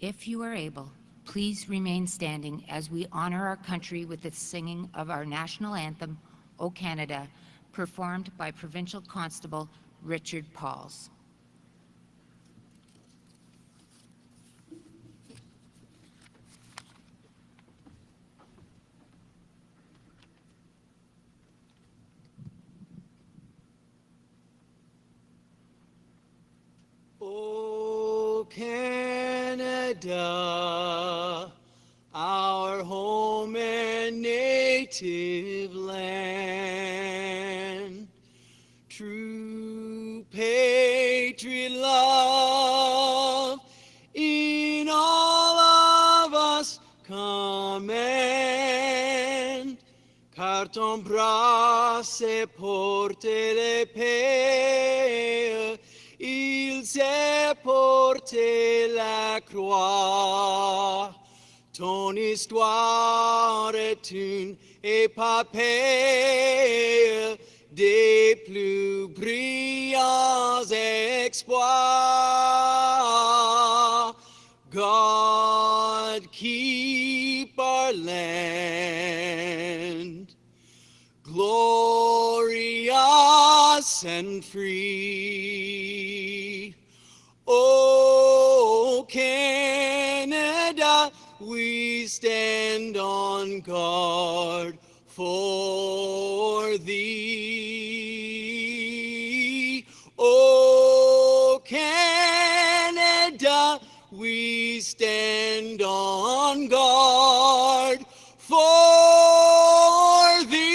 If you are able, please remain standing as we honor our country with the singing of our national anthem, O Canada, performed by Provincial Constable Richard Pauls. O Canada, our home and native land, true patriot love in all of us command, car ton bras se porte l'épée, il s'est porté la croix. Ton histoire est une épopée des plus brillants exploits. God keep our land glorious and free. O Canada, we stand on guard for thee. O Canada, we stand on guard for thee.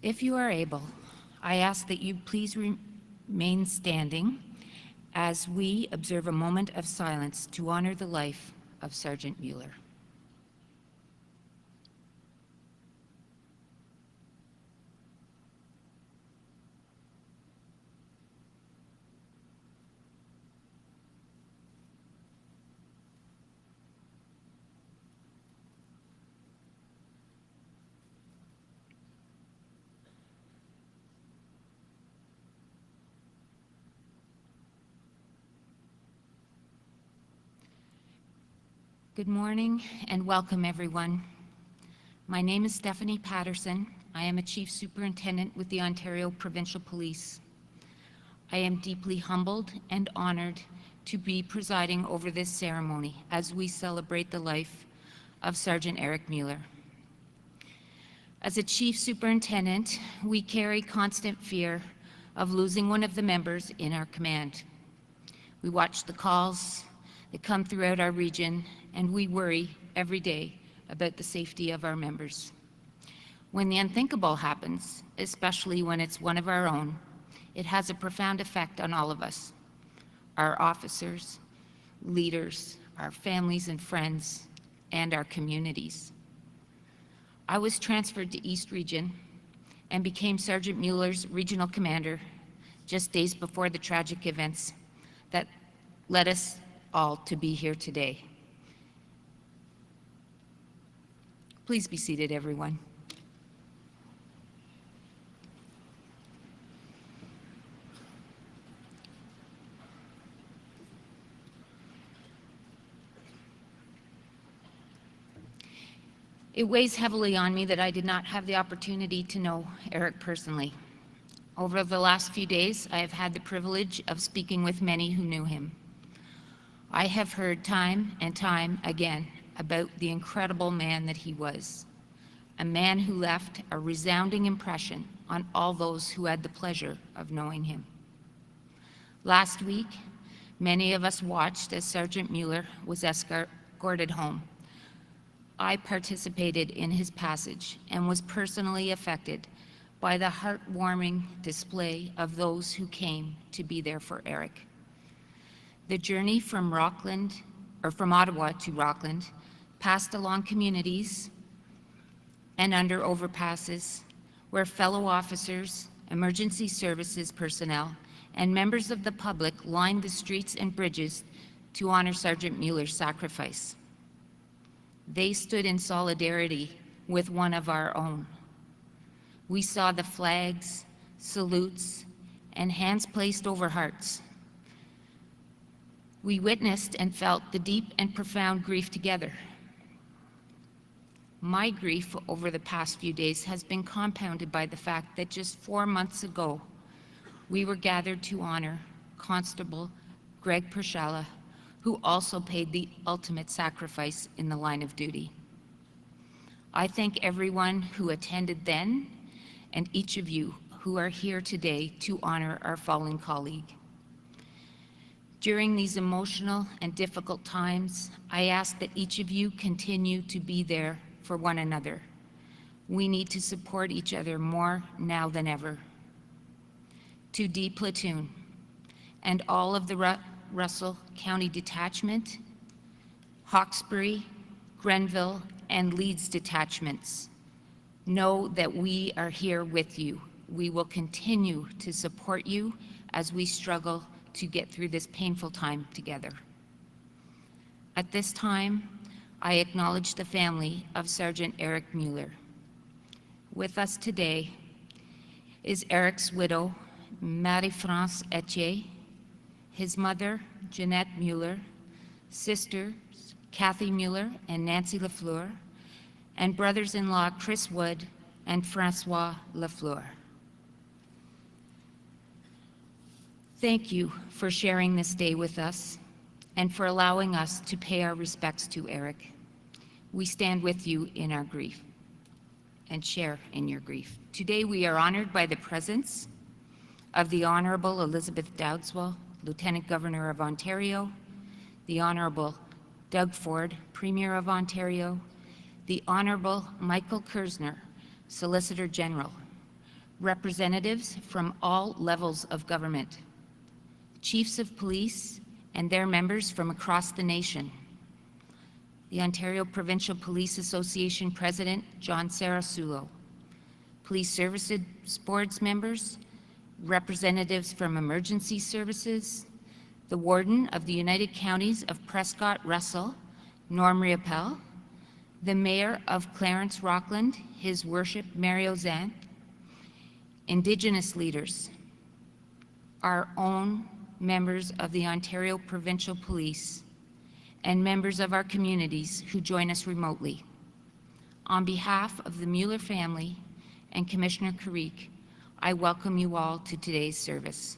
If you are able, I ask that you please remain standing as we observe a moment of silence to honor the life of Sergeant Mueller. Good morning and welcome, everyone. My name is Stephanie Patterson. I am a Chief Superintendent with the Ontario Provincial Police. I am deeply humbled and honored to be presiding over this ceremony as we celebrate the life of Sergeant Eric Mueller. As a Chief Superintendent, we carry constant fear of losing one of the members in our command. We watch the calls that come throughout our region, and we worry every day about the safety of our members. When the unthinkable happens, especially when it's one of our own, it has a profound effect on all of us, our officers, leaders, our families and friends, and our communities. I was transferred to East Region and became Sergeant Mueller's regional commander just days before the tragic events that led us all to be here today. Please be seated, everyone. It weighs heavily on me that I did not have the opportunity to know Eric personally. Over the last few days, I have had the privilege of speaking with many who knew him. I have heard time and time again about the incredible man that he was, a man who left a resounding impression on all those who had the pleasure of knowing him. Last week, many of us watched as Sergeant Mueller was escorted home. I participated in his passage and was personally affected by the heartwarming display of those who came to be there for Eric. The journey from Ottawa to Rockland passed along communities and under overpasses where fellow officers, emergency services personnel, and members of the public lined the streets and bridges to honor Sergeant Mueller's sacrifice. They stood in solidarity with one of our own. We saw the flags, salutes, and hands placed over hearts. We witnessed and felt the deep and profound grief together. My grief over the past few days has been compounded by the fact that just 4 months ago, we were gathered to honor Constable Greg Pershala, who also paid the ultimate sacrifice in the line of duty. I thank everyone who attended then and each of you who are here today to honor our fallen colleague. During these emotional and difficult times, I ask that each of you continue to be there for one another. We need to support each other more now than ever. To D Platoon and all of the Russell County Detachment, Hawkesbury, Grenville, and Leeds detachments, know that we are here with you. We will continue to support you as we struggle to get through this painful time together. At this time, I acknowledge the family of Sergeant Eric Mueller. With us today is Eric's widow, Marie-France Etier, his mother, Jeanette Mueller, sisters, Kathy Mueller and Nancy Lafleur, and brothers-in-law Chris Wood and Francois Lafleur. Thank you for sharing this day with us and for allowing us to pay our respects to Eric. We stand with you in our grief and share in your grief. Today we are honored by the presence of the Honorable Elizabeth Dowdeswell, Lieutenant Governor of Ontario, the Honorable Doug Ford, Premier of Ontario, the Honorable Michael Kersner, Solicitor General, representatives from all levels of government, chiefs of police and their members from across the nation, the Ontario Provincial Police Association President John Sarasulo, Police Services Board's members, representatives from emergency services, the Warden of the United Counties of Prescott Russell, Norm Riopel, the Mayor of Clarence Rockland, His Worship Mario Zan, Indigenous leaders, our own members of the Ontario Provincial Police, and members of our communities who join us remotely. On behalf of the Mueller family and Commissioner Carrique, I welcome you all to today's service.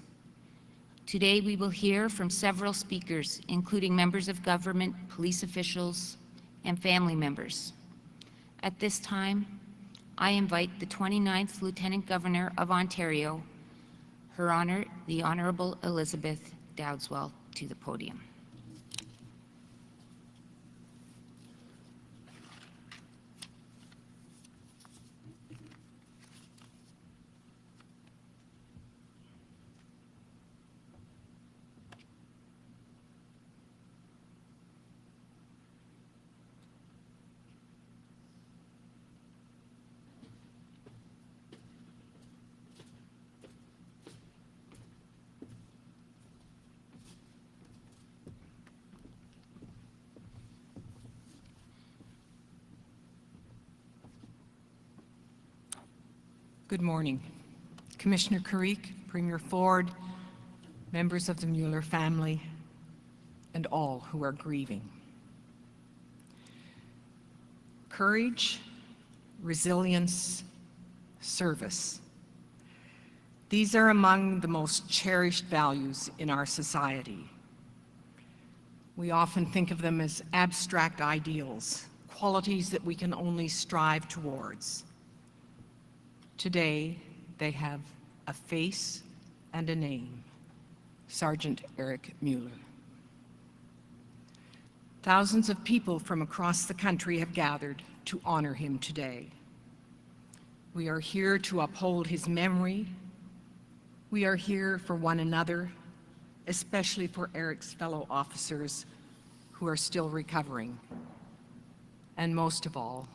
Today we will hear from several speakers, including members of government, police officials, and family members. At this time, I invite the 29th Lieutenant Governor of Ontario, Her Honor, the Honorable Elizabeth Dowdeswell, to the podium. Good morning. Commissioner Carrique, Premier Ford, members of the Mueller family, and all who are grieving. Courage, resilience, service. These are among the most cherished values in our society. We often think of them as abstract ideals, qualities that we can only strive towards. Today, they have a face and a name, Sergeant Eric Mueller. Thousands of people from across the country have gathered to honor him today. We are here to uphold his memory. We are here for one another, especially for Eric's fellow officers who are still recovering, and most of all,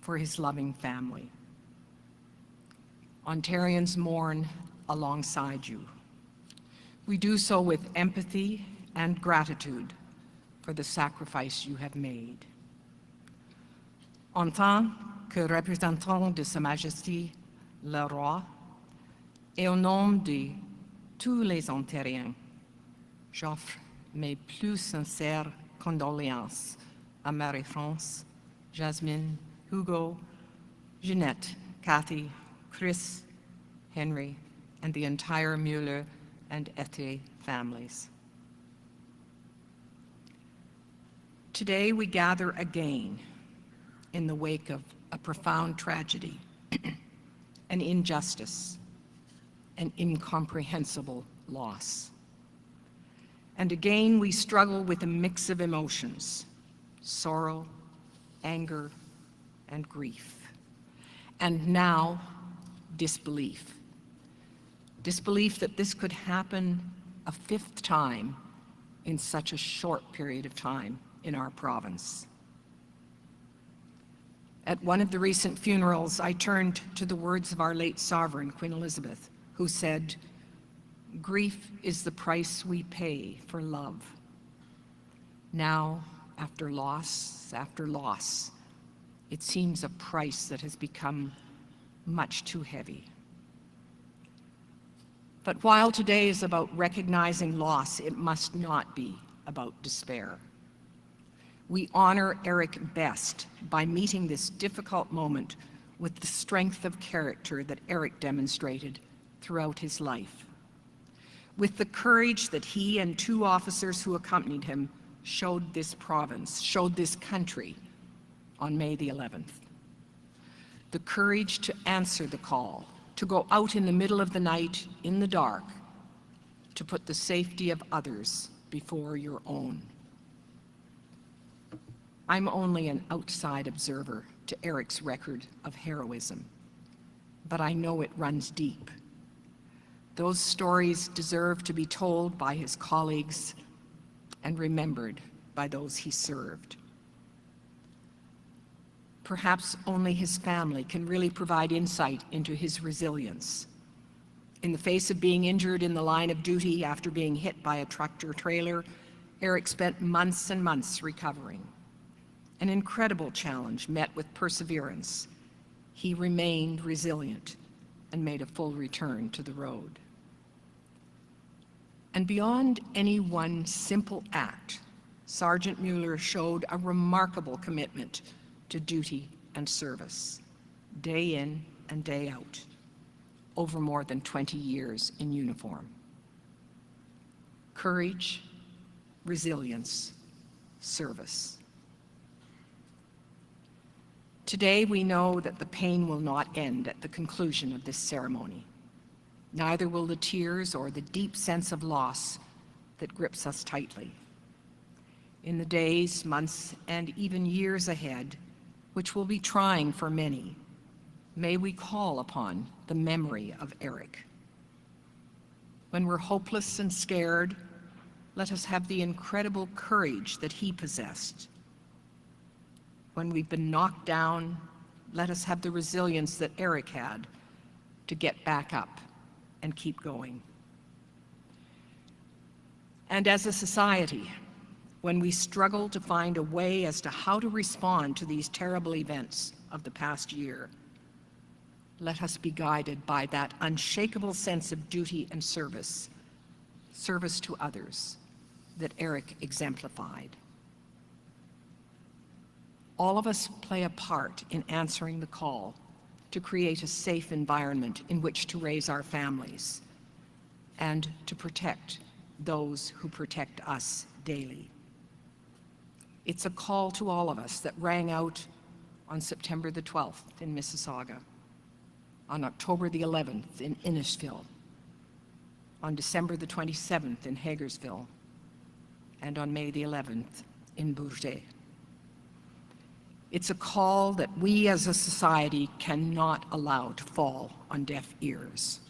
for his loving family. Ontarians mourn alongside you. We do so with empathy and gratitude for the sacrifice you have made. Anthem, que représentant de Sa Majesté le Roi, et au nom de tous les Ontariens, j'offre mes plus sincères condoléances à Marie-France, Jasmine, Hugo, Jeanette, Kathy, Chris, Henry, and the entire Mueller and Ete families. Today we gather again in the wake of a profound tragedy, an injustice, an incomprehensible loss. And again we struggle with a mix of emotions, sorrow, anger, and grief. And now, disbelief. Disbelief that this could happen a fifth time in such a short period of time in our province. At one of the recent funerals, I turned to the words of our late sovereign, Queen Elizabeth, who said, "Grief is the price we pay for love." Now, after loss, it seems a price that has become much too heavy. But while today is about recognizing loss, it must not be about despair. We honor Eric best by meeting this difficult moment with the strength of character that Eric demonstrated throughout his life, with the courage that he and two officers who accompanied him showed this province, showed this country on May the 11th. The courage to answer the call, to go out in the middle of the night, in the dark, to put the safety of others before your own. I'm only an outside observer to Eric's record of heroism, but I know it runs deep. Those stories deserve to be told by his colleagues and remembered by those he served. Perhaps only his family can really provide insight into his resilience. In the face of being injured in the line of duty after being hit by a tractor trailer, Eric spent months and months recovering. An incredible challenge met with perseverance. He remained resilient and made a full return to the road. And beyond any one simple act, Sergeant Mueller showed a remarkable commitment to duty and service, day in and day out, over more than 20 years in uniform. Courage, resilience, service. Today we know that the pain will not end at the conclusion of this ceremony. Neither will the tears or the deep sense of loss that grips us tightly. In the days, months, and even years ahead, which will be trying for many, may we call upon the memory of Eric. When we're hopeless and scared, let us have the incredible courage that he possessed. When we've been knocked down, let us have the resilience that Eric had to get back up and keep going. And as a society, when we struggle to find a way as to how to respond to these terrible events of the past year, let us be guided by that unshakable sense of duty and service to others that Eric exemplified. All of us play a part in answering the call to create a safe environment in which to raise our families and to protect those who protect us daily. It's a call to all of us that rang out on September the 12th in Mississauga, on October the 11th in Innisfil, on December the 27th in Hagersville, and on May the 11th in Bourget. It's a call that we as a society cannot allow to fall on deaf ears.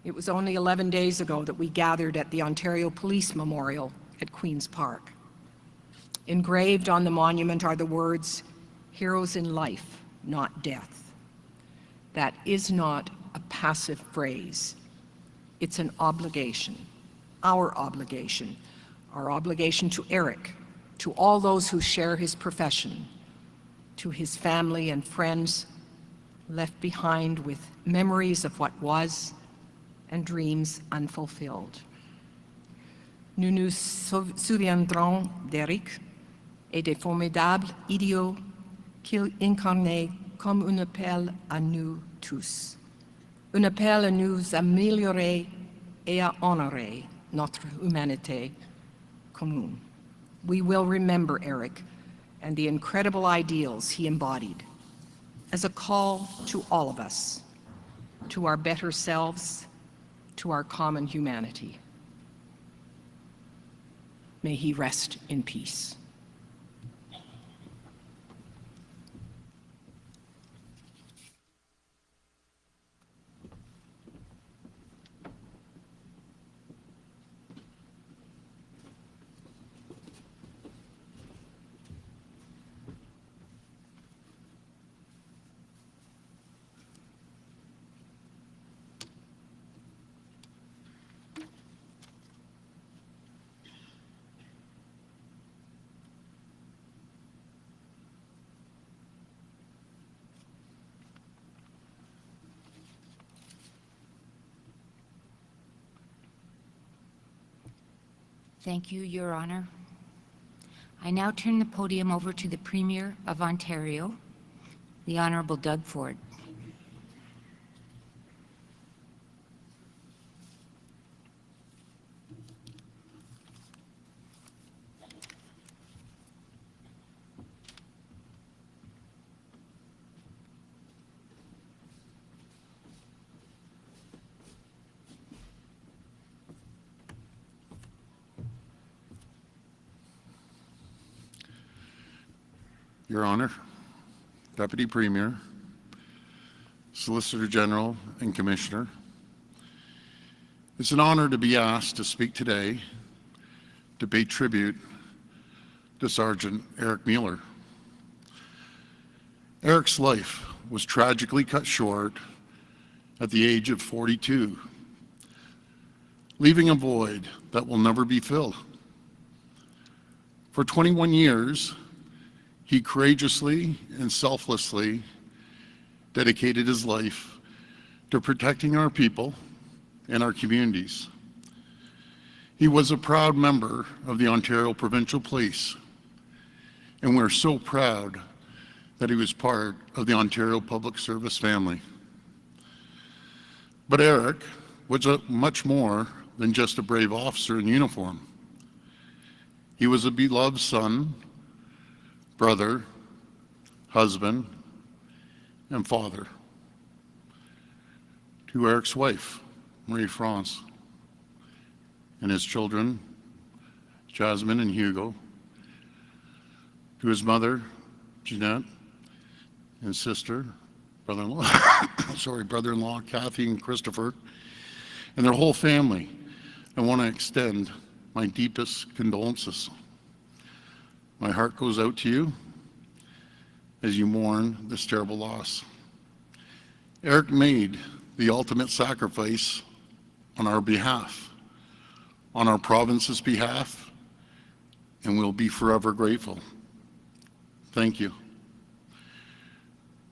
It was only 11 days ago that we gathered at the Ontario Police Memorial at Queen's Park. Engraved on the monument are the words, "Heroes in life, not death." That is not a passive phrase. It's an obligation, our obligation to Eric, to all those who share his profession, to his family and friends left behind with memories of what was and dreams unfulfilled. Nous nous souviendrons d'Éric et des formidables idéaux qu'il incarnait comme un appel à nous tous, un appel à nous améliorer et à honorer notre humanité commune. We will remember Eric and the incredible ideals he embodied as a call to all of us, to our better selves, to our common humanity. May he rest in peace. Thank you, Your Honor. I now turn the podium over to the Premier of Ontario, the Honourable Doug Ford. Your Honor, Deputy Premier, Solicitor General, and Commissioner, it's an honor to be asked to speak today to pay tribute to Sergeant Eric Mueller. Eric's life was tragically cut short at the age of 42, leaving a void that will never be filled. For 21 years, he courageously and selflessly dedicated his life to protecting our people and our communities. He was a proud member of the Ontario Provincial Police, and we're so proud that he was part of the Ontario Public Service family. But Eric was much more than just a brave officer in uniform. He was a beloved son, brother, husband, and father to Eric's wife, Marie-France, and his children, Jasmine and Hugo, to his mother, Jeanette, and sister, brother-in-law, brother-in-law, Kathy and Christopher, and their whole family. I want to extend my deepest condolences. My heart goes out to you as you mourn this terrible loss. Eric made the ultimate sacrifice on our behalf, on our province's behalf, and we'll be forever grateful. Thank you.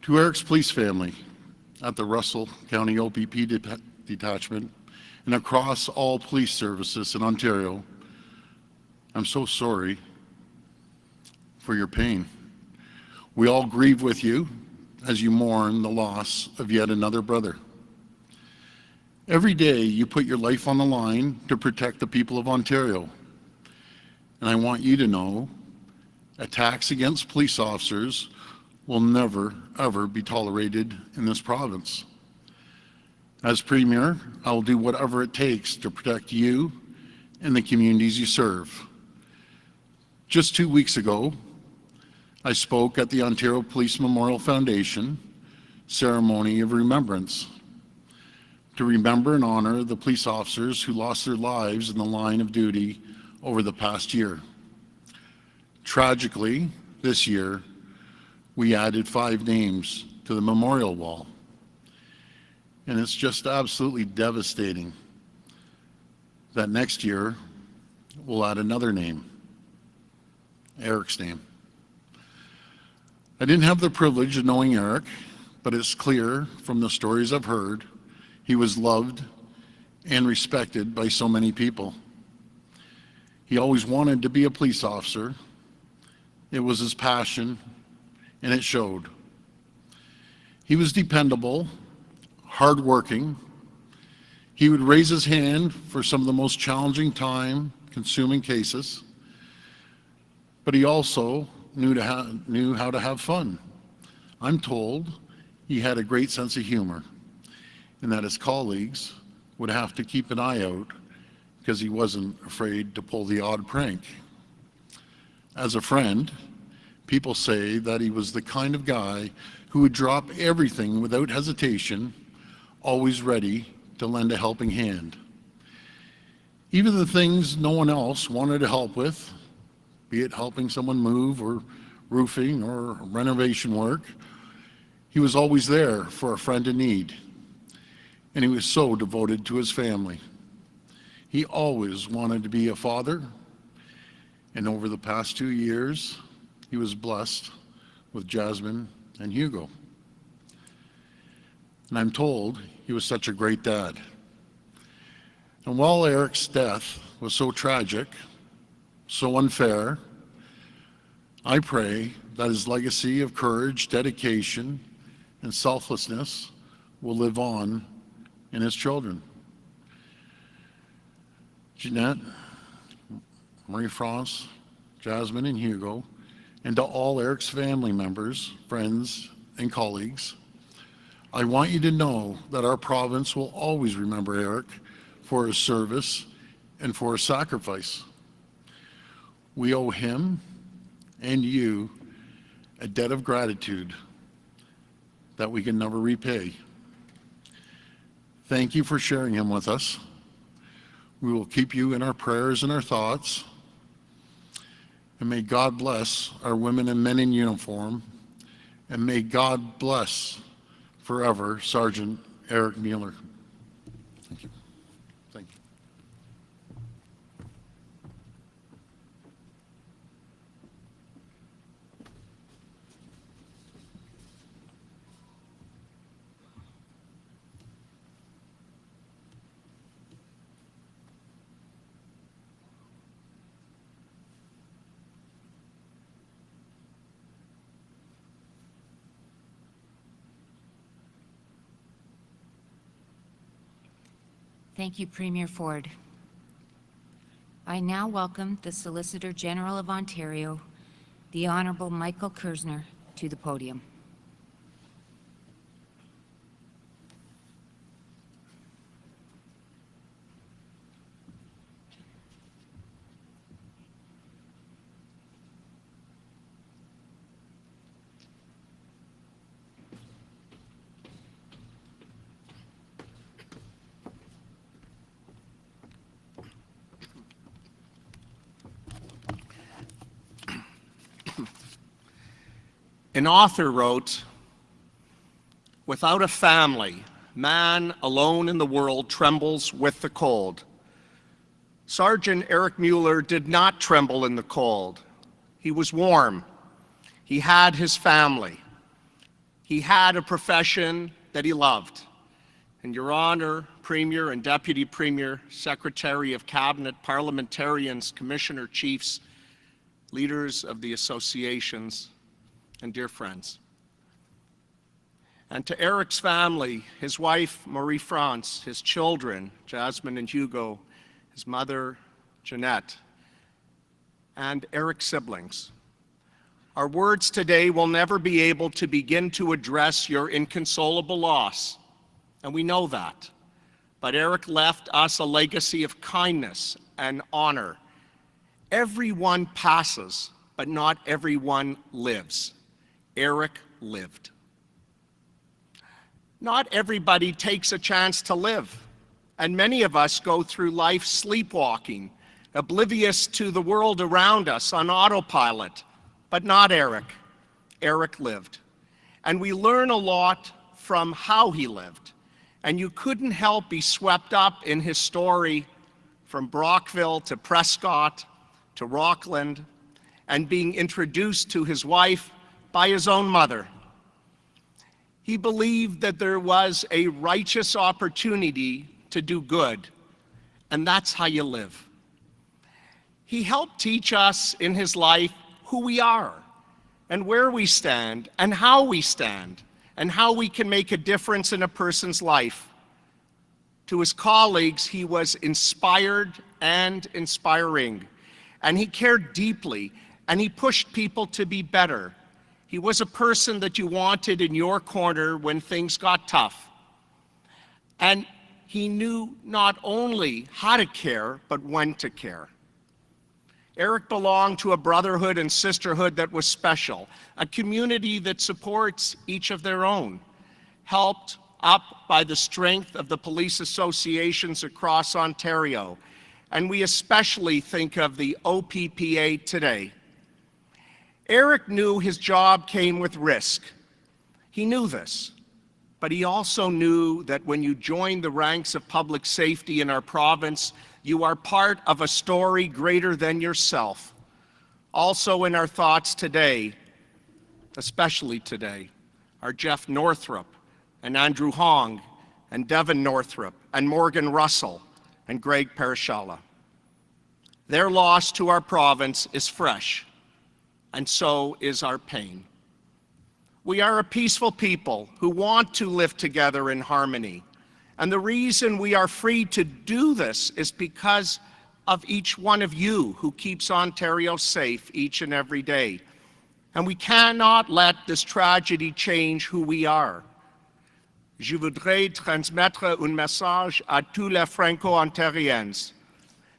To Eric's police family at the Russell County OPP detachment and across all police services in Ontario, I'm so sorry for your pain. We all grieve with you as you mourn the loss of yet another brother. Every day you put your life on the line to protect the people of Ontario. And I want you to know attacks against police officers will never, ever be tolerated in this province. As Premier, I will do whatever it takes to protect you and the communities you serve. Just 2 weeks ago, I spoke at the Ontario Police Memorial Foundation Ceremony of Remembrance to remember and honor the police officers who lost their lives in the line of duty over the past year. Tragically, this year, we added 5 names to the memorial wall. And it's just absolutely devastating that next year we'll add another name, Eric's name. I didn't have the privilege of knowing Eric, but it's clear from the stories I've heard, he was loved and respected by so many people. He always wanted to be a police officer. It was his passion, and it showed. He was dependable, hardworking. He would raise his hand for some of the most challenging time-consuming cases, but he also knew how to have fun. I'm told he had a great sense of humor, and that his colleagues would have to keep an eye out because he wasn't afraid to pull the odd prank. As a friend, people say that he was the kind of guy who would drop everything without hesitation, always ready to lend a helping hand. Even the things no one else wanted to help with, be it helping someone move or roofing or renovation work, he was always there for a friend in need. And he was so devoted to his family. He always wanted to be a father, and over the past 2 years, he was blessed with Jasmine and Hugo. And I'm told he was such a great dad. And while Eric's death was so tragic, so unfair, I pray that his legacy of courage, dedication, and selflessness will live on in his children. Jeanette, Marie-France, Jasmine, and Hugo, and to all Eric's family members, friends, and colleagues, I want you to know that our province will always remember Eric for his service and for his sacrifice. We owe him and you a debt of gratitude that we can never repay. Thank you for sharing him with us. We will keep you in our prayers and our thoughts. And may God bless our women and men in uniform. And may God bless forever Sergeant Eric Mueller. Thank you. Thank you. Thank you, Premier Ford. I now welcome the Solicitor General of Ontario, the Honourable Michael Kersner, to the podium. An author wrote, "Without a family, man alone in the world trembles with the cold." Sergeant Eric Mueller did not tremble in the cold. He was warm. He had his family. He had a profession that he loved. And Your Honor, Premier and Deputy Premier, Secretary of Cabinet, parliamentarians, Commissioner Chiefs, leaders of the associations, and dear friends. And to Eric's family, his wife, Marie-France, his children, Jasmine and Hugo, his mother, Jeanette, and Eric's siblings. Our words today will never be able to begin to address your inconsolable loss, and we know that. But Eric left us a legacy of kindness and honor. Everyone passes, but not everyone lives. Eric lived. Not everybody takes a chance to live, and many of us go through life sleepwalking, oblivious to the world around us on autopilot, but not Eric. Eric lived. And we learn a lot from how he lived, and you couldn't help be swept up in his story from Brockville to Prescott to Rockland, and being introduced to his wife, by his own mother. He believed that there was a righteous opportunity to do good, and that's how you live. He helped teach us in his life who we are and where we stand and how we stand and how we can make a difference in a person's life. To his colleagues, he was inspired and inspiring, and he cared deeply, and he pushed people to be better. He was a person that you wanted in your corner when things got tough. And he knew not only how to care, but when to care. Eric belonged to a brotherhood and sisterhood that was special, a community that supports each of their own, helped up by the strength of the police associations across Ontario. And we especially think of the OPPA today. Eric knew his job came with risk. He knew this, but he also knew that when you join the ranks of public safety in our province, you are part of a story greater than yourself. Also in our thoughts today, especially today, are Jeff Northrup and Andrew Hong and Devin Northrup and Morgan Russell and Greg Parashalla. Their loss to our province is fresh, and so is our pain. We are a peaceful people who want to live together in harmony. And the reason we are free to do this is because of each one of you who keeps Ontario safe each and every day. And we cannot let this tragedy change who we are. Je voudrais transmettre un message à tous les Franco-Ontariens.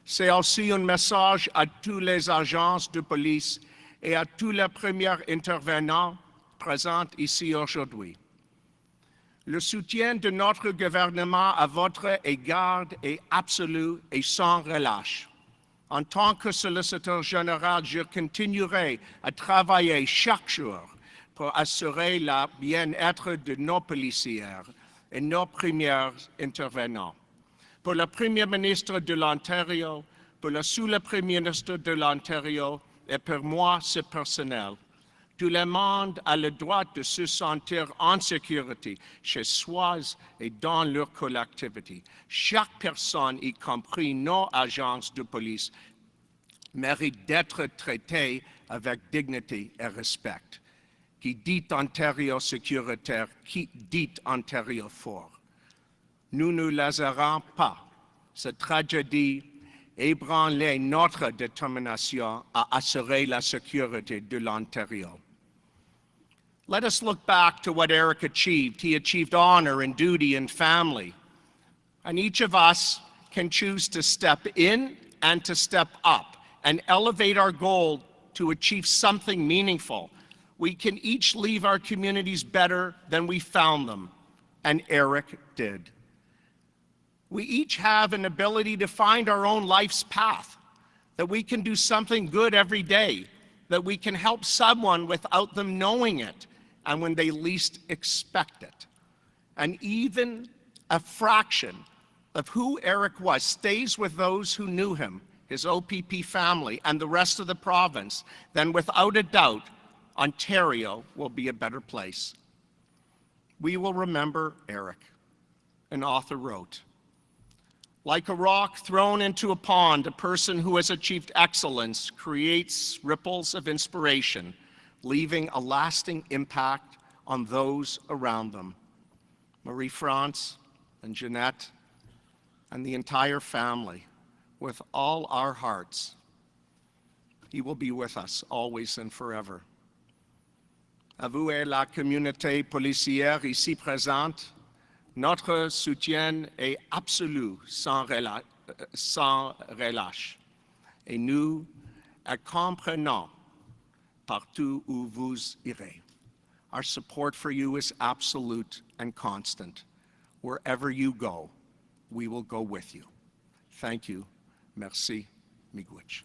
C'est aussi un message à tous les agents de police et à tous les premiers intervenants présents ici aujourd'hui. Le soutien de notre gouvernement à votre égard est absolu et sans relâche. En tant que solliciteur général, je continuerai à travailler chaque jour pour assurer le bien-être de nos policiers et nos premiers intervenants. Pour le Premier ministre de l'Ontario, pour le sous-premier ministre de l'Ontario et pour moi, c'est personnel. Tout le monde a le droit de se sentir en sécurité chez soi et dans leur collectivité. Chaque personne, y compris nos agents de police, mérite d'être traitée avec dignité et respect. Qui dit Ontario sécuritaire, qui dit Ontario fort. Nous ne laisserons pas cette tragédie ébranler notre détermination à assurer la sécurité de l'Ontario. Let us look back to what Eric achieved. He achieved honor and duty and family. And each of us can choose to step in and to step up and elevate our goal to achieve something meaningful. We can each leave our communities better than we found them, and Eric did. We each have an ability to find our own life's path, that we can do something good every day, that we can help someone without them knowing it, and when they least expect it. And even a fraction of who Eric was stays with those who knew him, his OPP family, and the rest of the province, then without a doubt, Ontario will be a better place. We will remember Eric. An author wrote, "Like a rock thrown into a pond, a person who has achieved excellence creates ripples of inspiration, leaving a lasting impact on those around them." Marie-France and Jeanette and the entire family, with all our hearts, he will be with us always and forever. À vous et la communauté policière ici présente, notre soutien est absolu, sans relâche, et nous comprenons partout où vous irez. Our support for you is absolute and constant. Wherever you go, we will go with you. Thank you. Merci. Miigwech.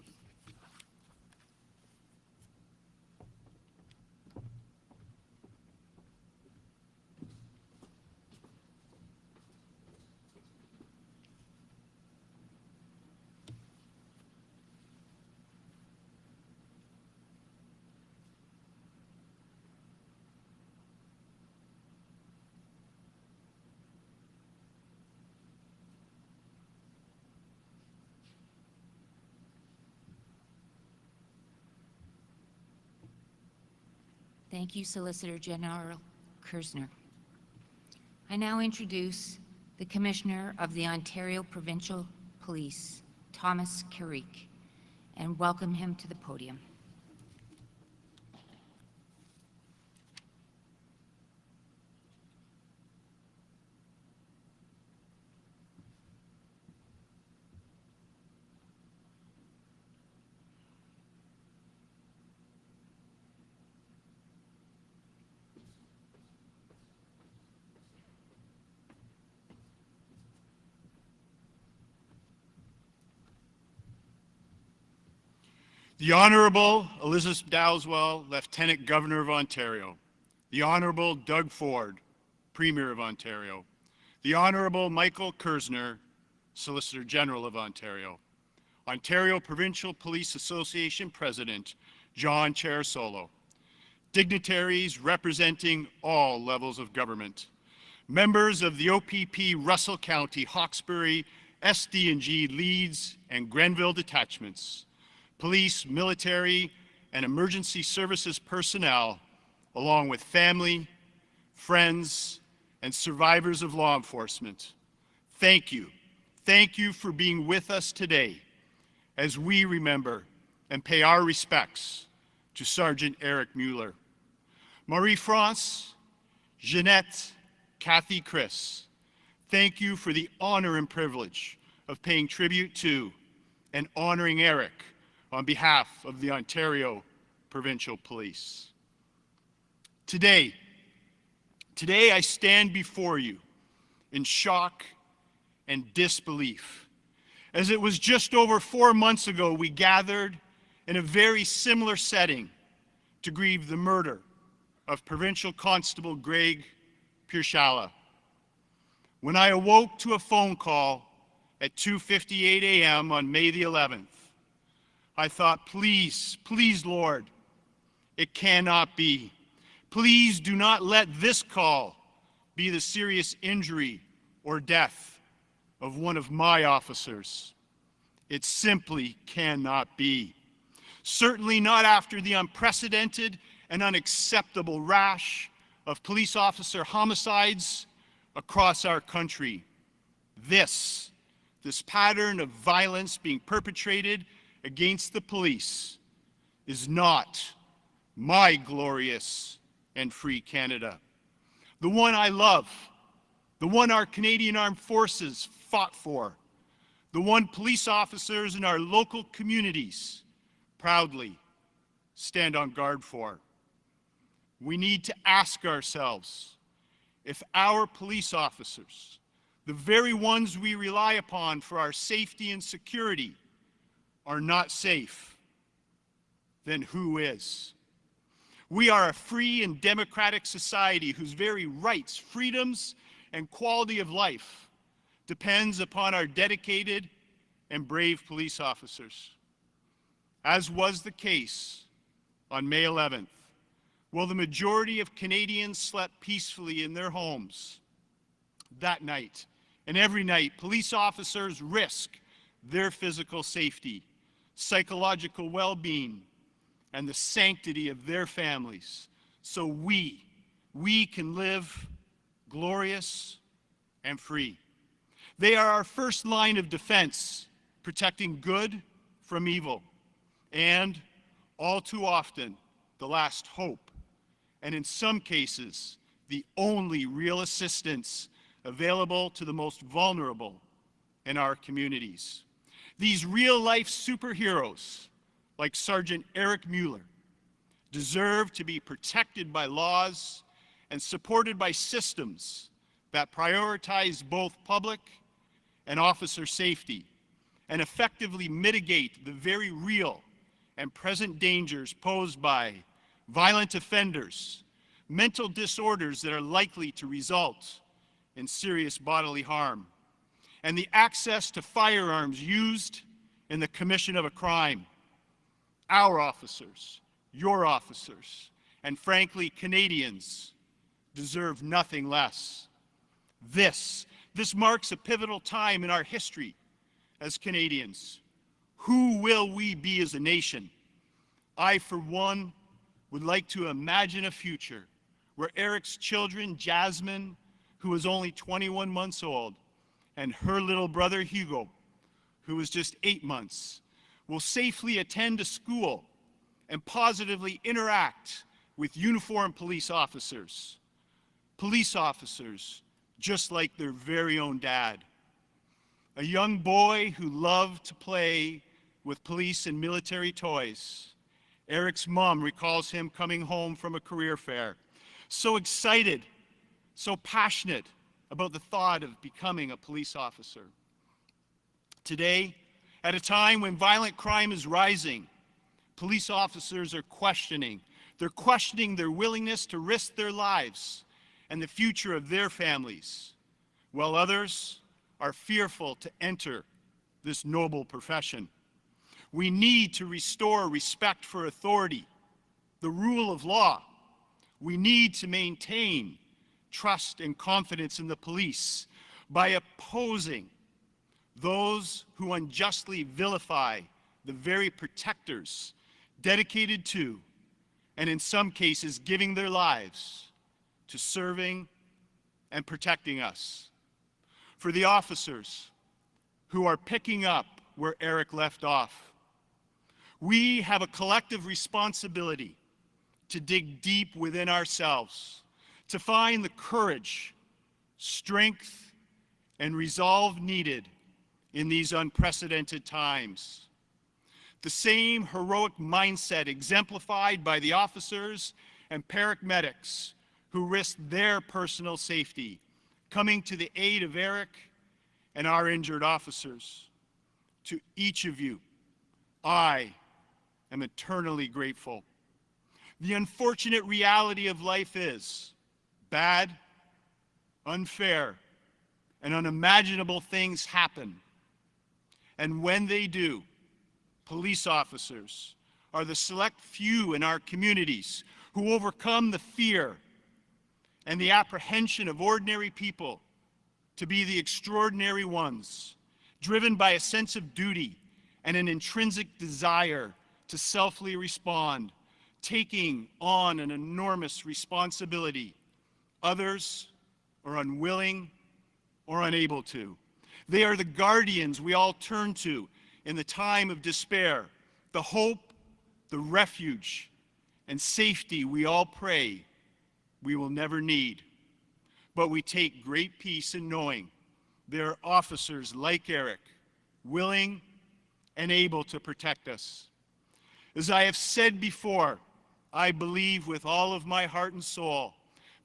Thank you, Solicitor General Kersner. I now introduce the Commissioner of the Ontario Provincial Police, Thomas Carrique, and welcome him to the podium. The Honourable Elizabeth Dowswell, Lieutenant Governor of Ontario. The Honourable Doug Ford, Premier of Ontario. The Honourable Michael Kersner, Solicitor General of Ontario. Ontario Provincial Police Association President John Cerasolo. Dignitaries representing all levels of government. Members of the OPP Russell County, Hawkesbury, SD&G, Leeds, and Grenville detachments. Police, military, and emergency services personnel, along with family, friends, and survivors of law enforcement. Thank you. Thank you for being with us today as we remember and pay our respects to Sergeant Eric Mueller. Marie-France, Jeanette, Kathy, Chris, thank you for the honor and privilege of paying tribute to and honoring Eric on behalf of the Ontario Provincial Police. Today I stand before you in shock and disbelief, as it was just over 4 months ago we gathered in a very similar setting to grieve the murder of Provincial Constable Greg Piershala. When I awoke to a phone call at 2:58 a.m. on May the 11th, I thought, please, please, Lord, it cannot be. Please do not let this call be the serious injury or death of one of my officers. It simply cannot be. Certainly not after the unprecedented and unacceptable rash of police officer homicides across our country. This pattern of violence being perpetrated against the police is not my glorious and free Canada. The one I love, the one our Canadian Armed Forces fought for, the one police officers in our local communities proudly stand on guard for. We need to ask ourselves if our police officers, the very ones we rely upon for our safety and security, are not safe, then who is? We are a free and democratic society whose very rights, freedoms, and quality of life depends upon our dedicated and brave police officers. As was the case on May 11th, while the majority of Canadians slept peacefully in their homes, that night and every night, police officers risk their physical safety, psychological well-being, and the sanctity of their families, so we can live glorious and free. They are our first line of defense, protecting good from evil, and all too often, the last hope, and in some cases, the only real assistance available to the most vulnerable in our communities. These real-life superheroes, like Sergeant Eric Mueller, deserve to be protected by laws and supported by systems that prioritize both public and officer safety and effectively mitigate the very real and present dangers posed by violent offenders, mental disorders that are likely to result in serious bodily harm, and the access to firearms used in the commission of a crime. Our officers, your officers, and frankly, Canadians deserve nothing less. This marks a pivotal time in our history as Canadians. Who will we be as a nation? I, for one, would like to imagine a future where Eric's children, Jasmine, who was only 21 months old, and her little brother, Hugo, who was just 8 months, will safely attend a school and positively interact with uniformed police officers. Police officers, just like their very own dad. A young boy who loved to play with police and military toys. Eric's mom recalls him coming home from a career fair, so excited, so passionate about the thought of becoming a police officer. Today, at a time when violent crime is rising, police officers are questioning. They're questioning their willingness to risk their lives and the future of their families, while others are fearful to enter this noble profession. We need to restore respect for authority, the rule of law. We need to maintain trust and confidence in the police by opposing those who unjustly vilify the very protectors dedicated to, and in some cases giving their lives to serving and protecting us. For the officers who are picking up where Eric left off, we have a collective responsibility to dig deep within ourselves, to find the courage, strength, and resolve needed in these unprecedented times. The same heroic mindset exemplified by the officers and paramedics who risked their personal safety, coming to the aid of Eric and our injured officers. To each of you, I am eternally grateful. The unfortunate reality of life is bad, unfair, and unimaginable things happen. And when they do, police officers are the select few in our communities who overcome the fear and the apprehension of ordinary people to be the extraordinary ones, driven by a sense of duty and an intrinsic desire to selflessly respond, taking on an enormous responsibility others are unwilling or unable to. They are the guardians we all turn to in the time of despair, the hope, the refuge, and safety we all pray we will never need. But we take great peace in knowing there are officers like Eric, willing and able to protect us. As I have said before, I believe with all of my heart and soul,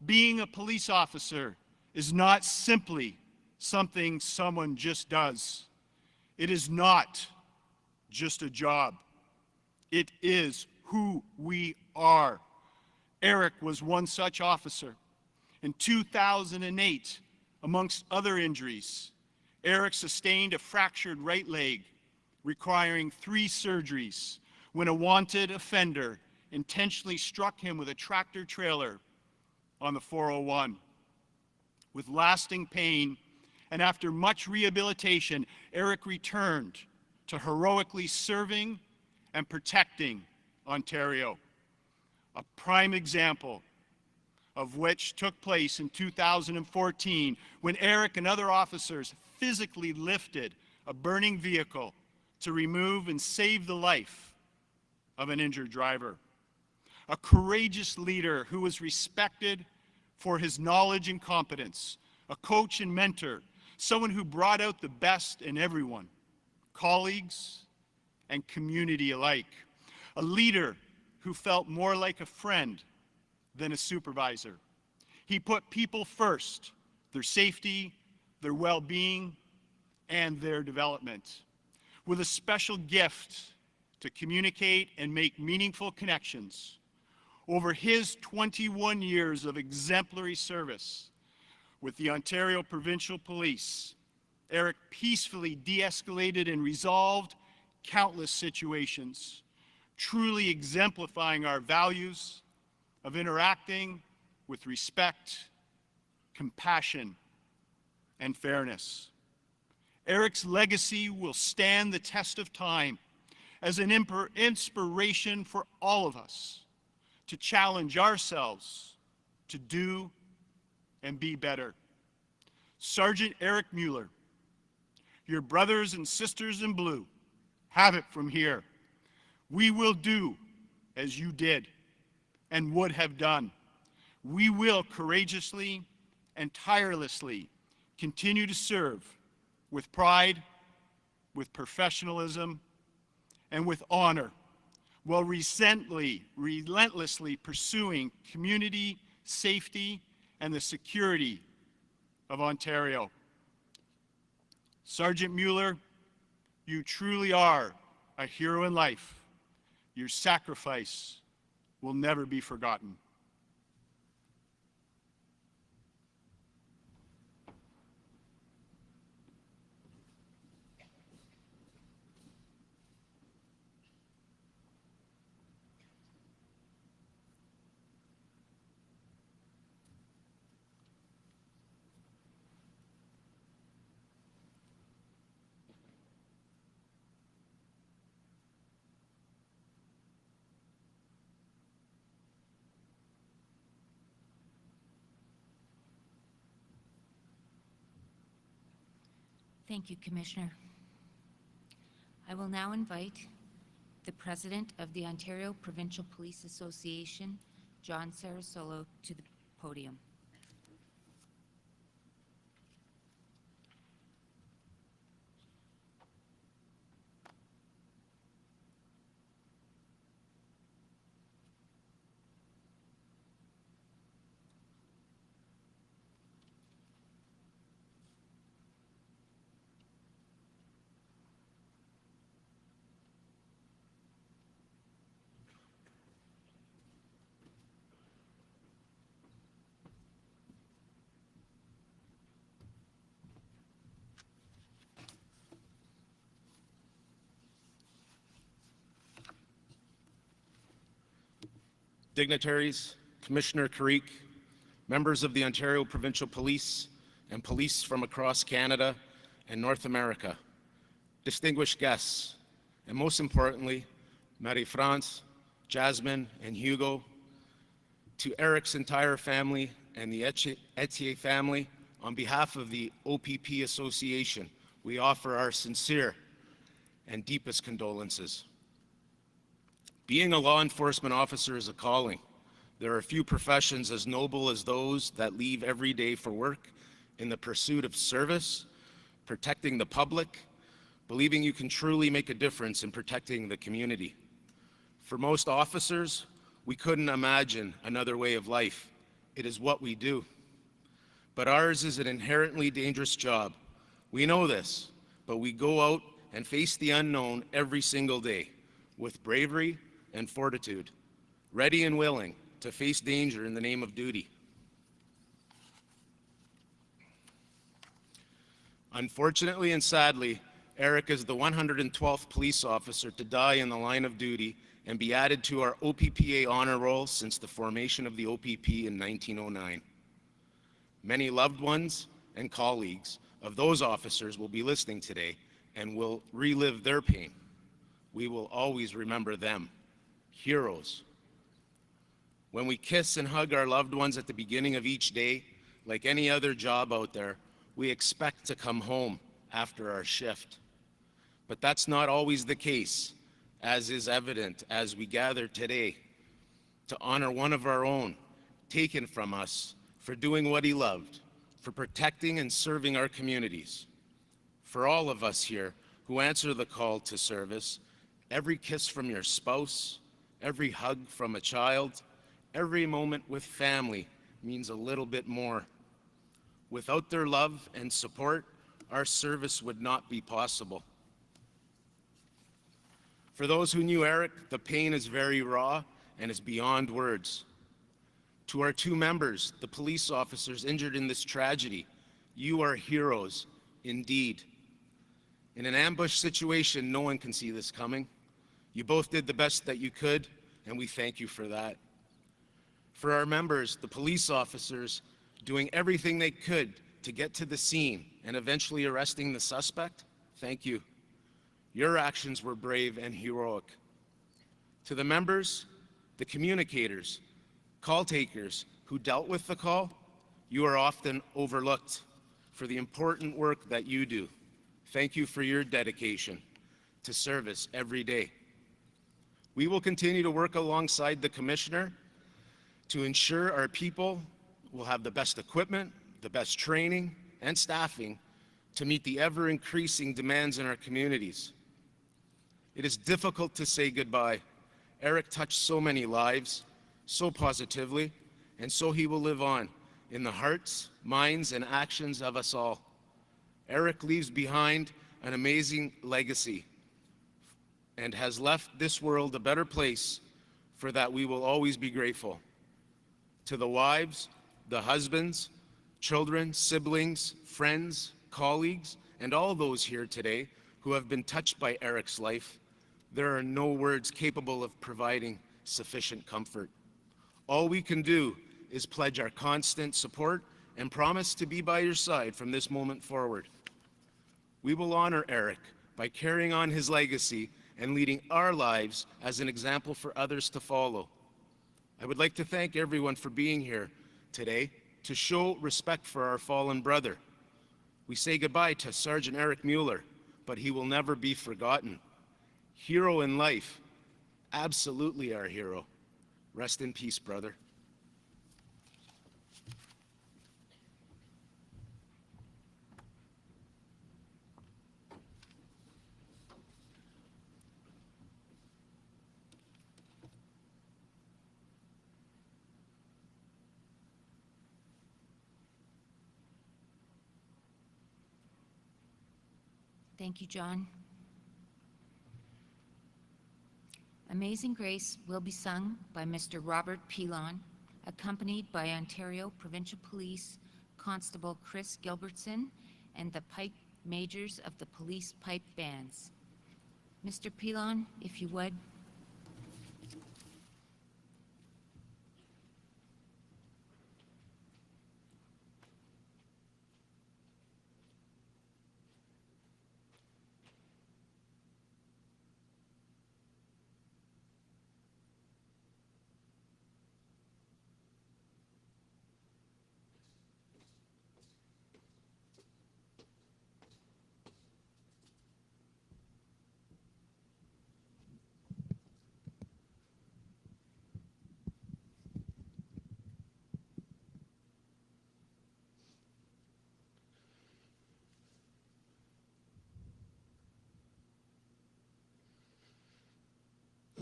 being a police officer is not simply something someone just does. It is not just a job. It is who we are. Eric was one such officer. In 2008, amongst other injuries, Eric sustained a fractured right leg, requiring 3 surgeries when a wanted offender intentionally struck him with a tractor trailer on the 401. With lasting pain and after much rehabilitation, Eric returned to heroically serving and protecting Ontario. A prime example of which took place in 2014 when Eric and other officers physically lifted a burning vehicle to remove and save the life of an injured driver. A courageous leader who was respected for his knowledge and competence, a coach and mentor, someone who brought out the best in everyone, colleagues and community alike. A leader who felt more like a friend than a supervisor. He put people first, their safety, their well-being, and their development. With a special gift to communicate and make meaningful connections. Over his 21 years of exemplary service with the Ontario Provincial Police, Eric peacefully de-escalated and resolved countless situations, truly exemplifying our values of interacting with respect, compassion, and fairness. Eric's legacy will stand the test of time as an inspiration for all of us to challenge ourselves to do and be better. Sergeant Eric Mueller, your brothers and sisters in blue have it from here. We will do as you did and would have done. We will courageously and tirelessly continue to serve with pride, with professionalism, and with honor, while relentlessly pursuing community safety and the security of Ontario. Sergeant Mueller, you truly are a hero in life. Your sacrifice will never be forgotten. Thank you, Commissioner. I will now invite the President of the Ontario Provincial Police Association, John Sarasolo, to the podium. Dignitaries, Commissioner Carrique, members of the Ontario Provincial Police and police from across Canada and North America, distinguished guests, and most importantly, Marie-France, Jasmine, and Hugo, to Eric's entire family and the Etier family, on behalf of the OPP Association, we offer our sincere and deepest condolences. Being a law enforcement officer is a calling. There are few professions as noble as those that leave every day for work in the pursuit of service, protecting the public, believing you can truly make a difference in protecting the community. For most officers, we couldn't imagine another way of life. It is what we do. But ours is an inherently dangerous job. We know this, but we go out and face the unknown every single day with bravery and fortitude, ready and willing to face danger in the name of duty. Unfortunately and sadly, Eric is the 112th police officer to die in the line of duty and be added to our OPPA honor roll since the formation of the OPP in 1909. Many loved ones and colleagues of those officers will be listening today and will relive their pain. We will always remember them. Heroes. When we kiss and hug our loved ones at the beginning of each day, like any other job out there, we expect to come home after our shift. But that's not always the case, as is evident as we gather today to honor one of our own, taken from us for doing what he loved, for protecting and serving our communities. For all of us here who answer the call to service, every kiss from your spouse, every hug from a child, every moment with family means a little bit more. Without their love and support, our service would not be possible. For those who knew Eric, the pain is very raw and is beyond words. To our two members, the police officers injured in this tragedy, you are heroes indeed. In an ambush situation, no one can see this coming. You both did the best that you could, and we thank you for that. For our members, the police officers, doing everything they could to get to the scene and eventually arresting the suspect, thank you. Your actions were brave and heroic. To the members, the communicators, call takers who dealt with the call, you are often overlooked for the important work that you do. Thank you for your dedication to service every day. We will continue to work alongside the Commissioner to ensure our people will have the best equipment, the best training, and staffing to meet the ever-increasing demands in our communities. It is difficult to say goodbye. Eric touched so many lives, so positively, and so he will live on in the hearts, minds, and actions of us all. Eric leaves behind an amazing legacy and has left this world a better place. For that we will always be grateful. To the wives, the husbands, children, siblings, friends, colleagues, and all those here today who have been touched by Eric's life, there are no words capable of providing sufficient comfort. All we can do is pledge our constant support and promise to be by your side from this moment forward. We will honor Eric by carrying on his legacy and leading our lives as an example for others to follow. I would like to thank everyone for being here today to show respect for our fallen brother. We say goodbye to Sergeant Eric Mueller, but he will never be forgotten. Hero in life, absolutely our hero. Rest in peace, brother. Thank you, John. Amazing Grace will be sung by Mr. Robert Pilon, accompanied by Ontario Provincial Police Constable Chris Gilbertson and the pipe majors of the police pipe bands. Mr. Pilon, if you would.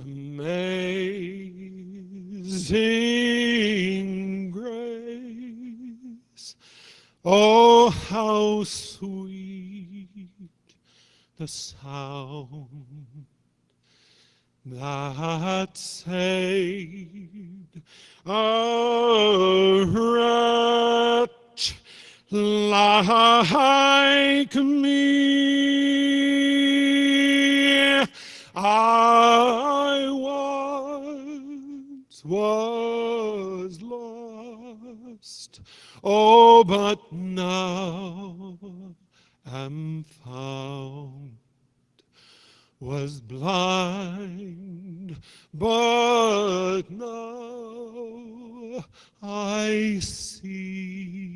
Amazing grace, oh how sweet the sound that saved a wretch like me. I once was lost, oh, but now am found. Was blind, but now I see.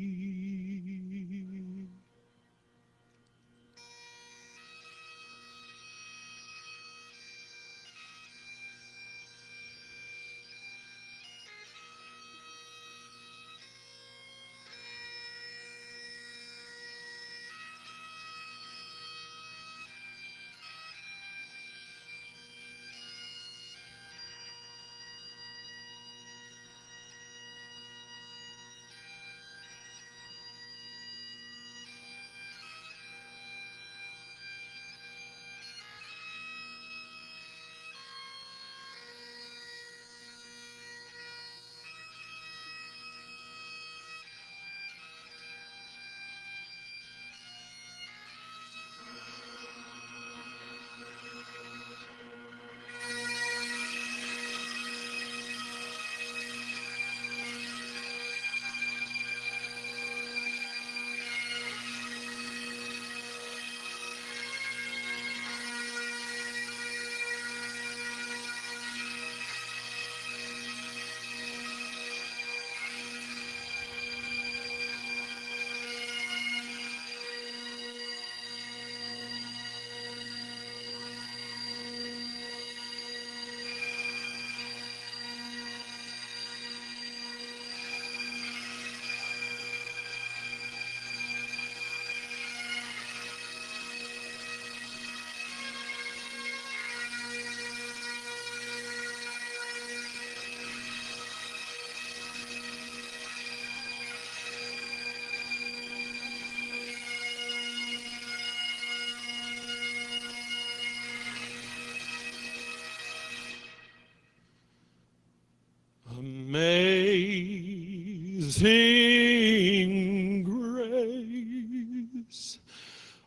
saving grace.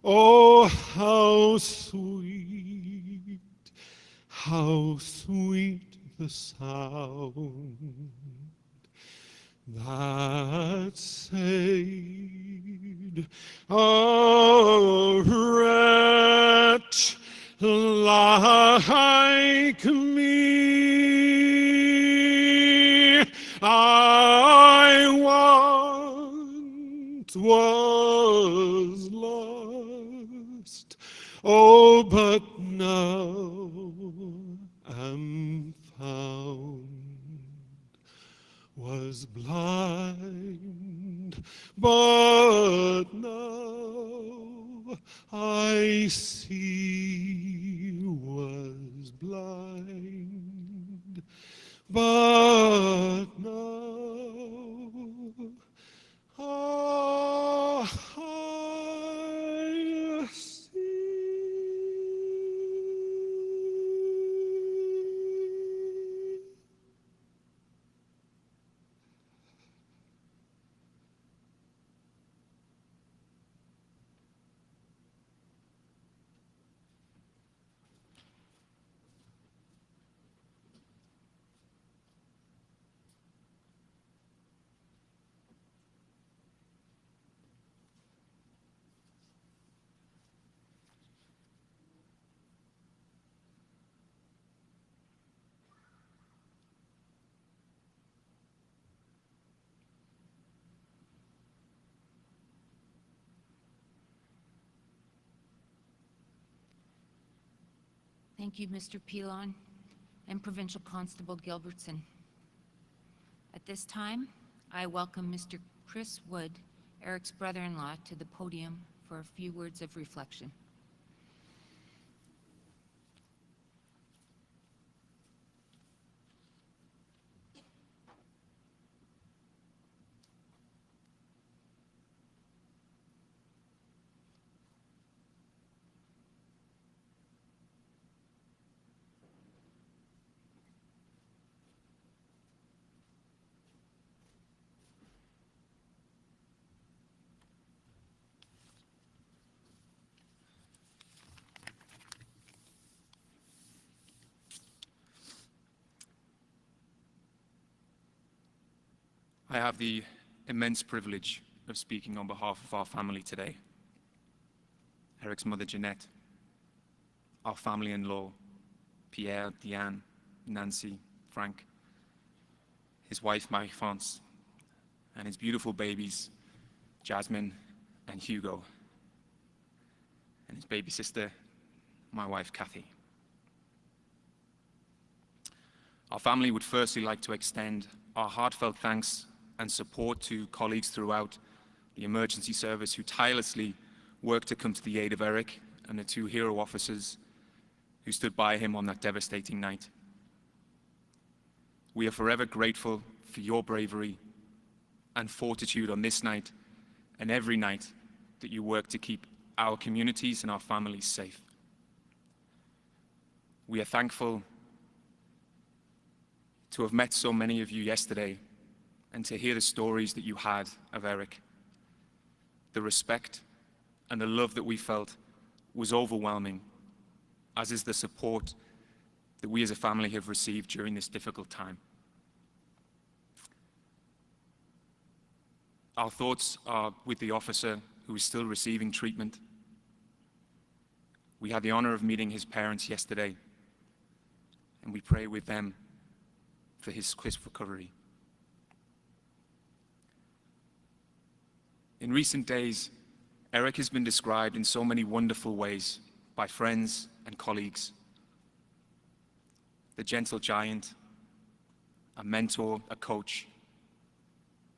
Oh, how sweet the sound that saved a wretch like me. I once was lost, oh, but now am found. Was blind, but now I see. Was blind, but now I see. Thank you, Mr. Pilon and Provincial Constable Gilbertson. At this time, I welcome Mr. Chris Wood, Eric's brother-in-law, to the podium for a few words of reflection. I have the immense privilege of speaking on behalf of our family today. Eric's mother, Jeanette, our family-in-law, Pierre, Diane, Nancy, Frank, his wife, Marie-France, and his beautiful babies, Jasmine and Hugo, and his baby sister, my wife, Kathy. Our family would firstly like to extend our heartfelt thanks and support to colleagues throughout the emergency service who tirelessly worked to come to the aid of Eric and the two hero officers who stood by him on that devastating night. We are forever grateful for your bravery and fortitude on this night and every night that you work to keep our communities and our families safe. We are thankful to have met so many of you yesterday and to hear the stories that you had of Eric. The respect and the love that we felt was overwhelming, as is the support that we as a family have received during this difficult time. Our thoughts are with the officer who is still receiving treatment. We had the honor of meeting his parents yesterday, and we pray with them for his quick recovery. In recent days, Eric has been described in so many wonderful ways by friends and colleagues. The gentle giant, a mentor, a coach,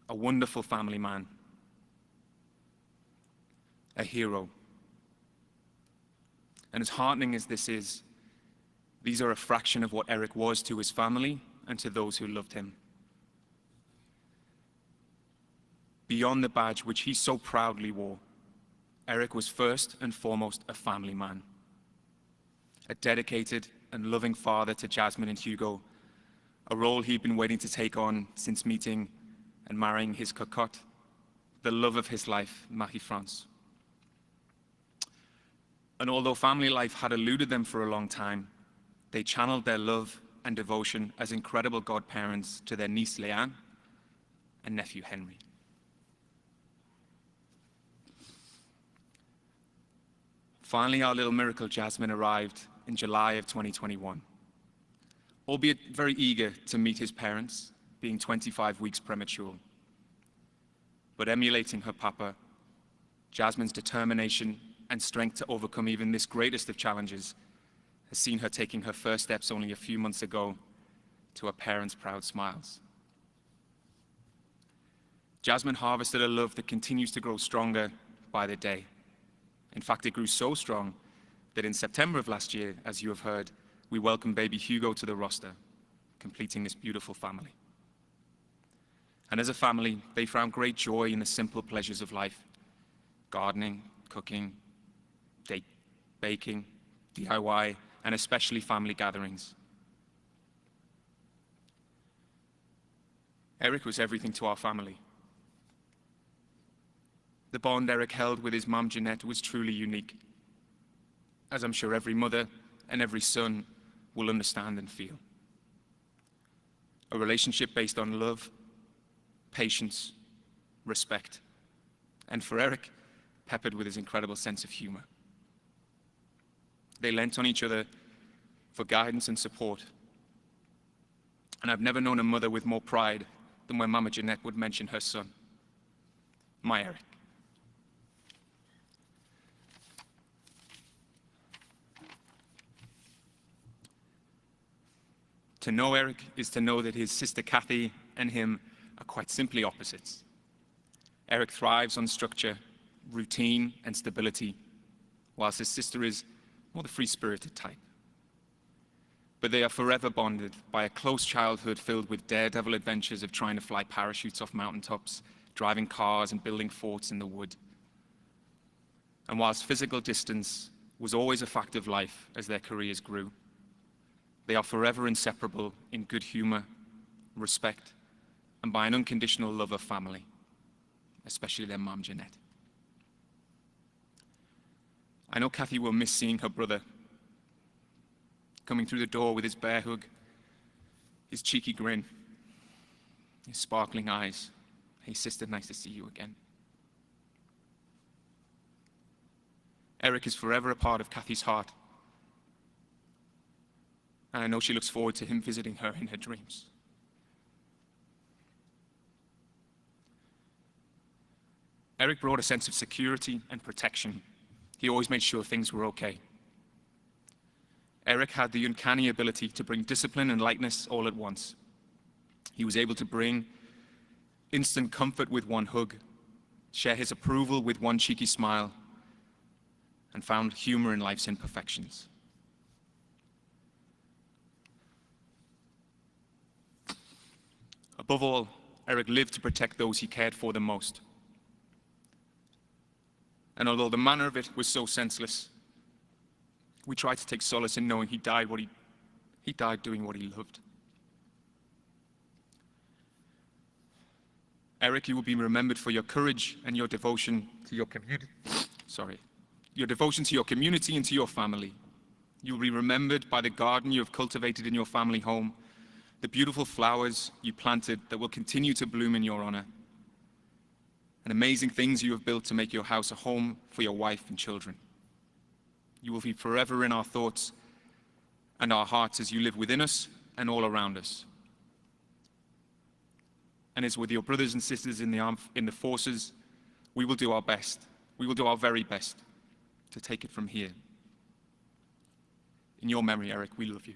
a wonderful family man, a hero. And as heartening as this is, these are a fraction of what Eric was to his family and to those who loved him. Beyond the badge which he so proudly wore, Eric was first and foremost a family man, a dedicated and loving father to Jasmine and Hugo, a role he'd been waiting to take on since meeting and marrying his cocotte, the love of his life, Marie-France. And although family life had eluded them for a long time, they channeled their love and devotion as incredible godparents to their niece Leanne and nephew Henry. Finally, our little miracle Jasmine arrived in July of 2021, albeit very eager to meet his parents, being 25 weeks premature. But emulating her papa, Jasmine's determination and strength to overcome even this greatest of challenges has seen her taking her first steps only a few months ago to her parents' proud smiles. Jasmine harvested a love that continues to grow stronger by the day. In fact, it grew so strong that in September of last year, as you have heard, we welcomed baby Hugo to the roster, completing this beautiful family. And as a family, they found great joy in the simple pleasures of life: gardening, cooking, baking, DIY, and especially family gatherings. Eric was everything to our family. The bond Eric held with his mum, Jeanette, was truly unique, as I'm sure every mother and every son will understand and feel. A relationship based on love, patience, respect, and for Eric, peppered with his incredible sense of humor. They lent on each other for guidance and support. And I've never known a mother with more pride than when Mama Jeanette would mention her son, my Eric. To know Eric is to know that his sister Kathy and him are quite simply opposites. Eric thrives on structure, routine, and stability, whilst his sister is more the free-spirited type. But they are forever bonded by a close childhood filled with daredevil adventures of trying to fly parachutes off mountaintops, driving cars, and building forts in the wood. And whilst physical distance was always a fact of life as their careers grew, they are forever inseparable in good humor, respect, and by an unconditional love of family, especially their mom, Jeanette. I know Kathy will miss seeing her brother coming through the door with his bear hug, his cheeky grin, his sparkling eyes. Hey, sister, nice to see you again. Eric is forever a part of Kathy's heart, and I know she looks forward to him visiting her in her dreams. Eric brought a sense of security and protection. He always made sure things were okay. Eric had the uncanny ability to bring discipline and lightness all at once. He was able to bring instant comfort with one hug, share his approval with one cheeky smile, and found humor in life's imperfections. Above all, Eric lived to protect those he cared for the most. And although the manner of it was so senseless, we try to take solace in knowing he died doing what he loved. Eric, you will be remembered for your courage and your devotion to your community. Your devotion to your community and to your family. You will be remembered by the garden you have cultivated in your family home, the beautiful flowers you planted that will continue to bloom in your honor, and amazing things you have built to make your house a home for your wife and children. You will be forever in our thoughts and our hearts as you live within us and all around us. And as with your brothers and sisters in the forces, we will do our best. We will do our very best to take it from here. In your memory, Eric, we love you.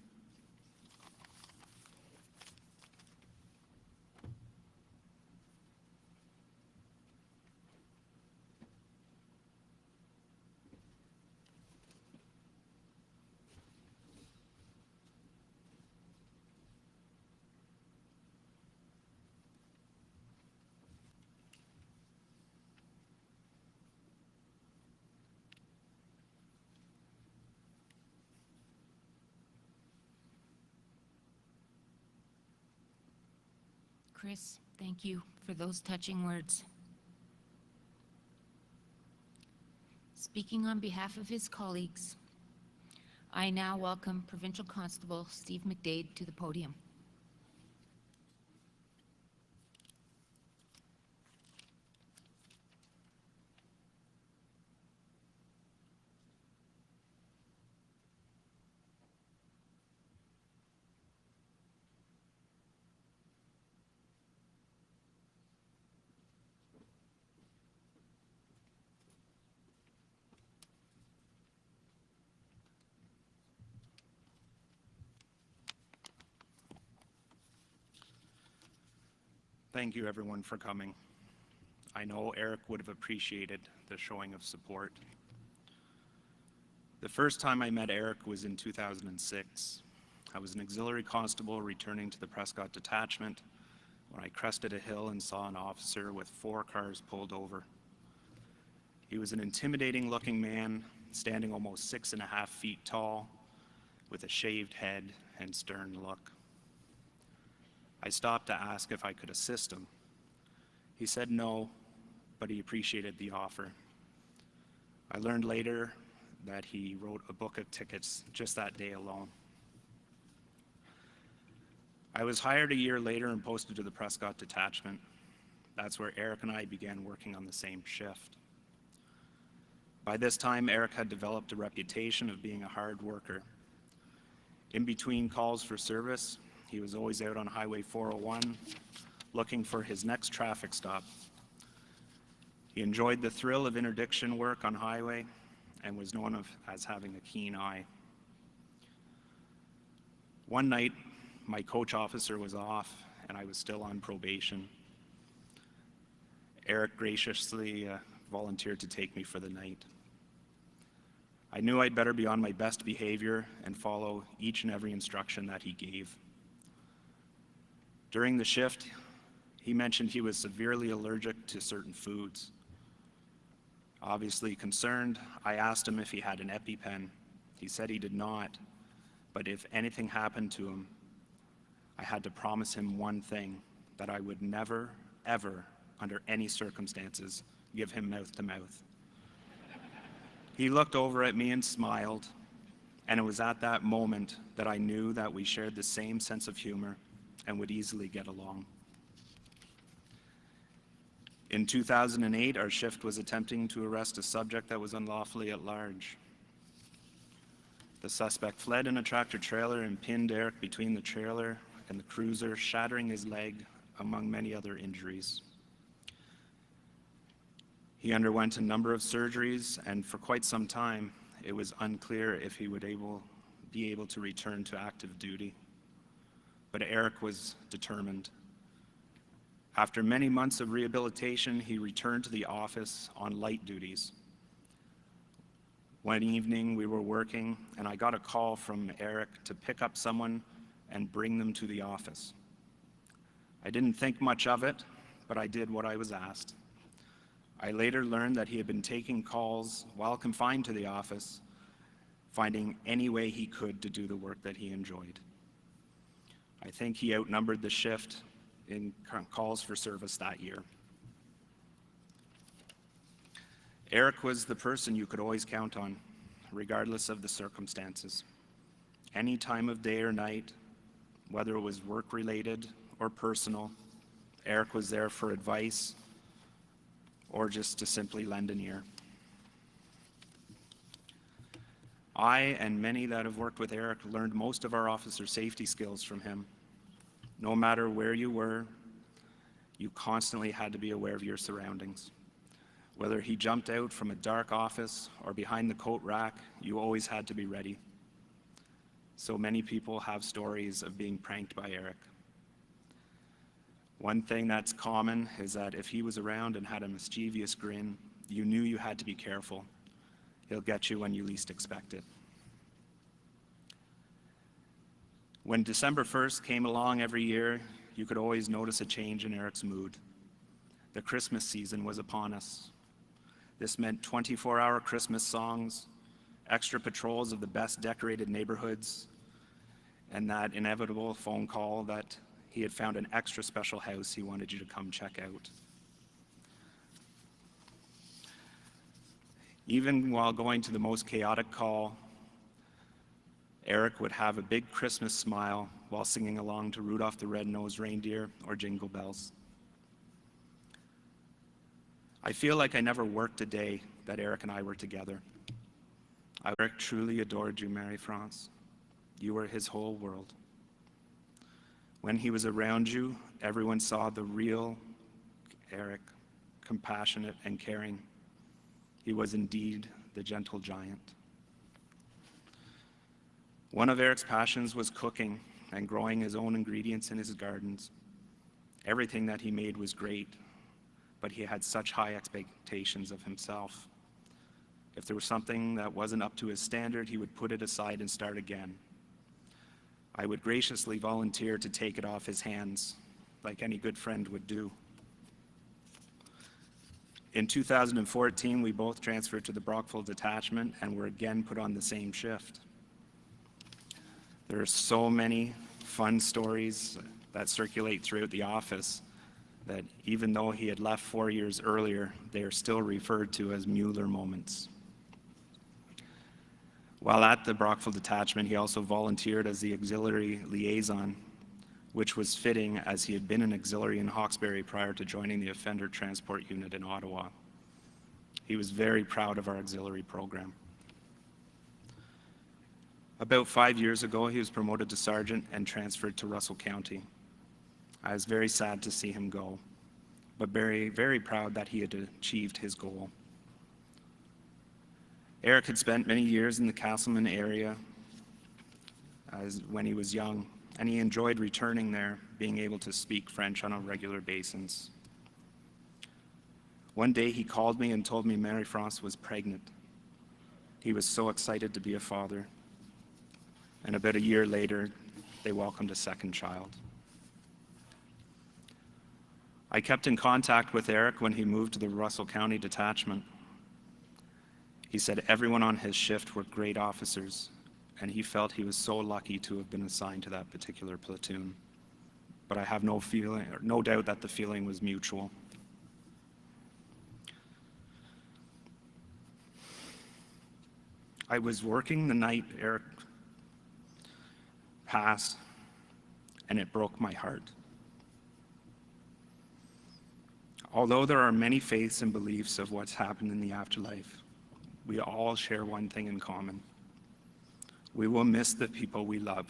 Chris, Thank you for those touching words. Speaking on behalf of his colleagues, I now welcome Provincial Constable Steve McDade to the podium. Thank you, everyone, for coming. I know Eric would have appreciated the showing of support. The first time I met Eric was in 2006. I was an auxiliary constable returning to the Prescott detachment when I crested a hill and saw an officer with 4 cars pulled over. He was an intimidating-looking man, standing almost 6.5 feet tall, with a shaved head and stern look. I stopped to ask if I could assist him. He said no, but he appreciated the offer. I learned later that he wrote a book of tickets just that day alone. I was hired a year later and posted to the Prescott detachment. That's where Eric and I began working on the same shift. By this time, Eric had developed a reputation of being a hard worker. In between calls for service, he was always out on Highway 401 looking for his next traffic stop. He enjoyed the thrill of interdiction work on highway and was known as having a keen eye. One night, my coach officer was off and I was still on probation. Eric graciously volunteered to take me for the night. I knew I'd better be on my best behavior and follow each and every instruction that he gave. During the shift, he mentioned he was severely allergic to certain foods. Obviously concerned, I asked him if he had an EpiPen. He said he did not, but if anything happened to him, I had to promise him one thing, that I would never, ever, under any circumstances, give him mouth-to-mouth. He looked over at me and smiled, and it was at that moment that I knew that we shared the same sense of humor and would easily get along. In 2008, our shift was attempting to arrest a subject that was unlawfully at large. The suspect fled in a tractor-trailer and pinned Eric between the trailer and the cruiser, shattering his leg, among many other injuries. He underwent a number of surgeries, and for quite some time, it was unclear if he would be able to return to active duty. But Eric was determined. After many months of rehabilitation, he returned to the office on light duties. One evening, we were working, and I got a call from Eric to pick up someone and bring them to the office. I didn't think much of it, but I did what I was asked. I later learned that he had been taking calls while confined to the office, finding any way he could to do the work that he enjoyed. I think he outnumbered the shift in calls for service that year. Eric was the person you could always count on, regardless of the circumstances. Any time of day or night, whether it was work-related or personal, Eric was there for advice or just to simply lend an ear. I and many that have worked with Eric learned most of our officer safety skills from him. No matter where you were, you constantly had to be aware of your surroundings. Whether he jumped out from a dark office or behind the coat rack, you always had to be ready. So many people have stories of being pranked by Eric. One thing that's common is that if he was around and had a mischievous grin, you knew you had to be careful. He'll get you when you least expect it. When December 1st came along every year, you could always notice a change in Eric's mood. The Christmas season was upon us. This meant 24-hour Christmas songs, extra patrols of the best decorated neighborhoods, and that inevitable phone call that he had found an extra special house he wanted you to come check out. Even while going to the most chaotic call, Eric would have a big Christmas smile while singing along to Rudolph the Red-Nosed Reindeer or Jingle Bells. I feel like I never worked a day that Eric and I were together. Eric truly adored you, Marie-France. You were his whole world. When he was around you, everyone saw the real Eric, compassionate and caring. He was indeed the gentle giant. One of Eric's passions was cooking and growing his own ingredients in his gardens. Everything that he made was great, but he had such high expectations of himself. If there was something that wasn't up to his standard, he would put it aside and start again. I would graciously volunteer to take it off his hands, like any good friend would do. In 2014, we both transferred to the Brockville detachment and were again put on the same shift. There are so many fun stories that circulate throughout the office that even though he had left 4 years earlier, they are still referred to as Mueller moments. While at the Brockville detachment, he also volunteered as the auxiliary liaison, which was fitting as he had been an auxiliary in Hawkesbury prior to joining the offender transport unit in Ottawa. He was very proud of our auxiliary program. About 5 years ago, he was promoted to sergeant and transferred to Russell County. I was very sad to see him go, but very, very proud that he had achieved his goal. Eric had spent many years in the Castleman area when he was young, and he enjoyed returning there, being able to speak French on a regular basis. One day he called me and told me Marie-France was pregnant. He was so excited to be a father. And about a year later, they welcomed a second child. I kept in contact with Eric when he moved to the Russell County detachment. He said everyone on his shift were great officers, and he felt he was so lucky to have been assigned to that particular platoon. But I have no doubt that the feeling was mutual. I was working the night Eric passed, and it broke my heart. Although there are many faiths and beliefs of what's happened in the afterlife, we all share one thing in common. We will miss the people we love.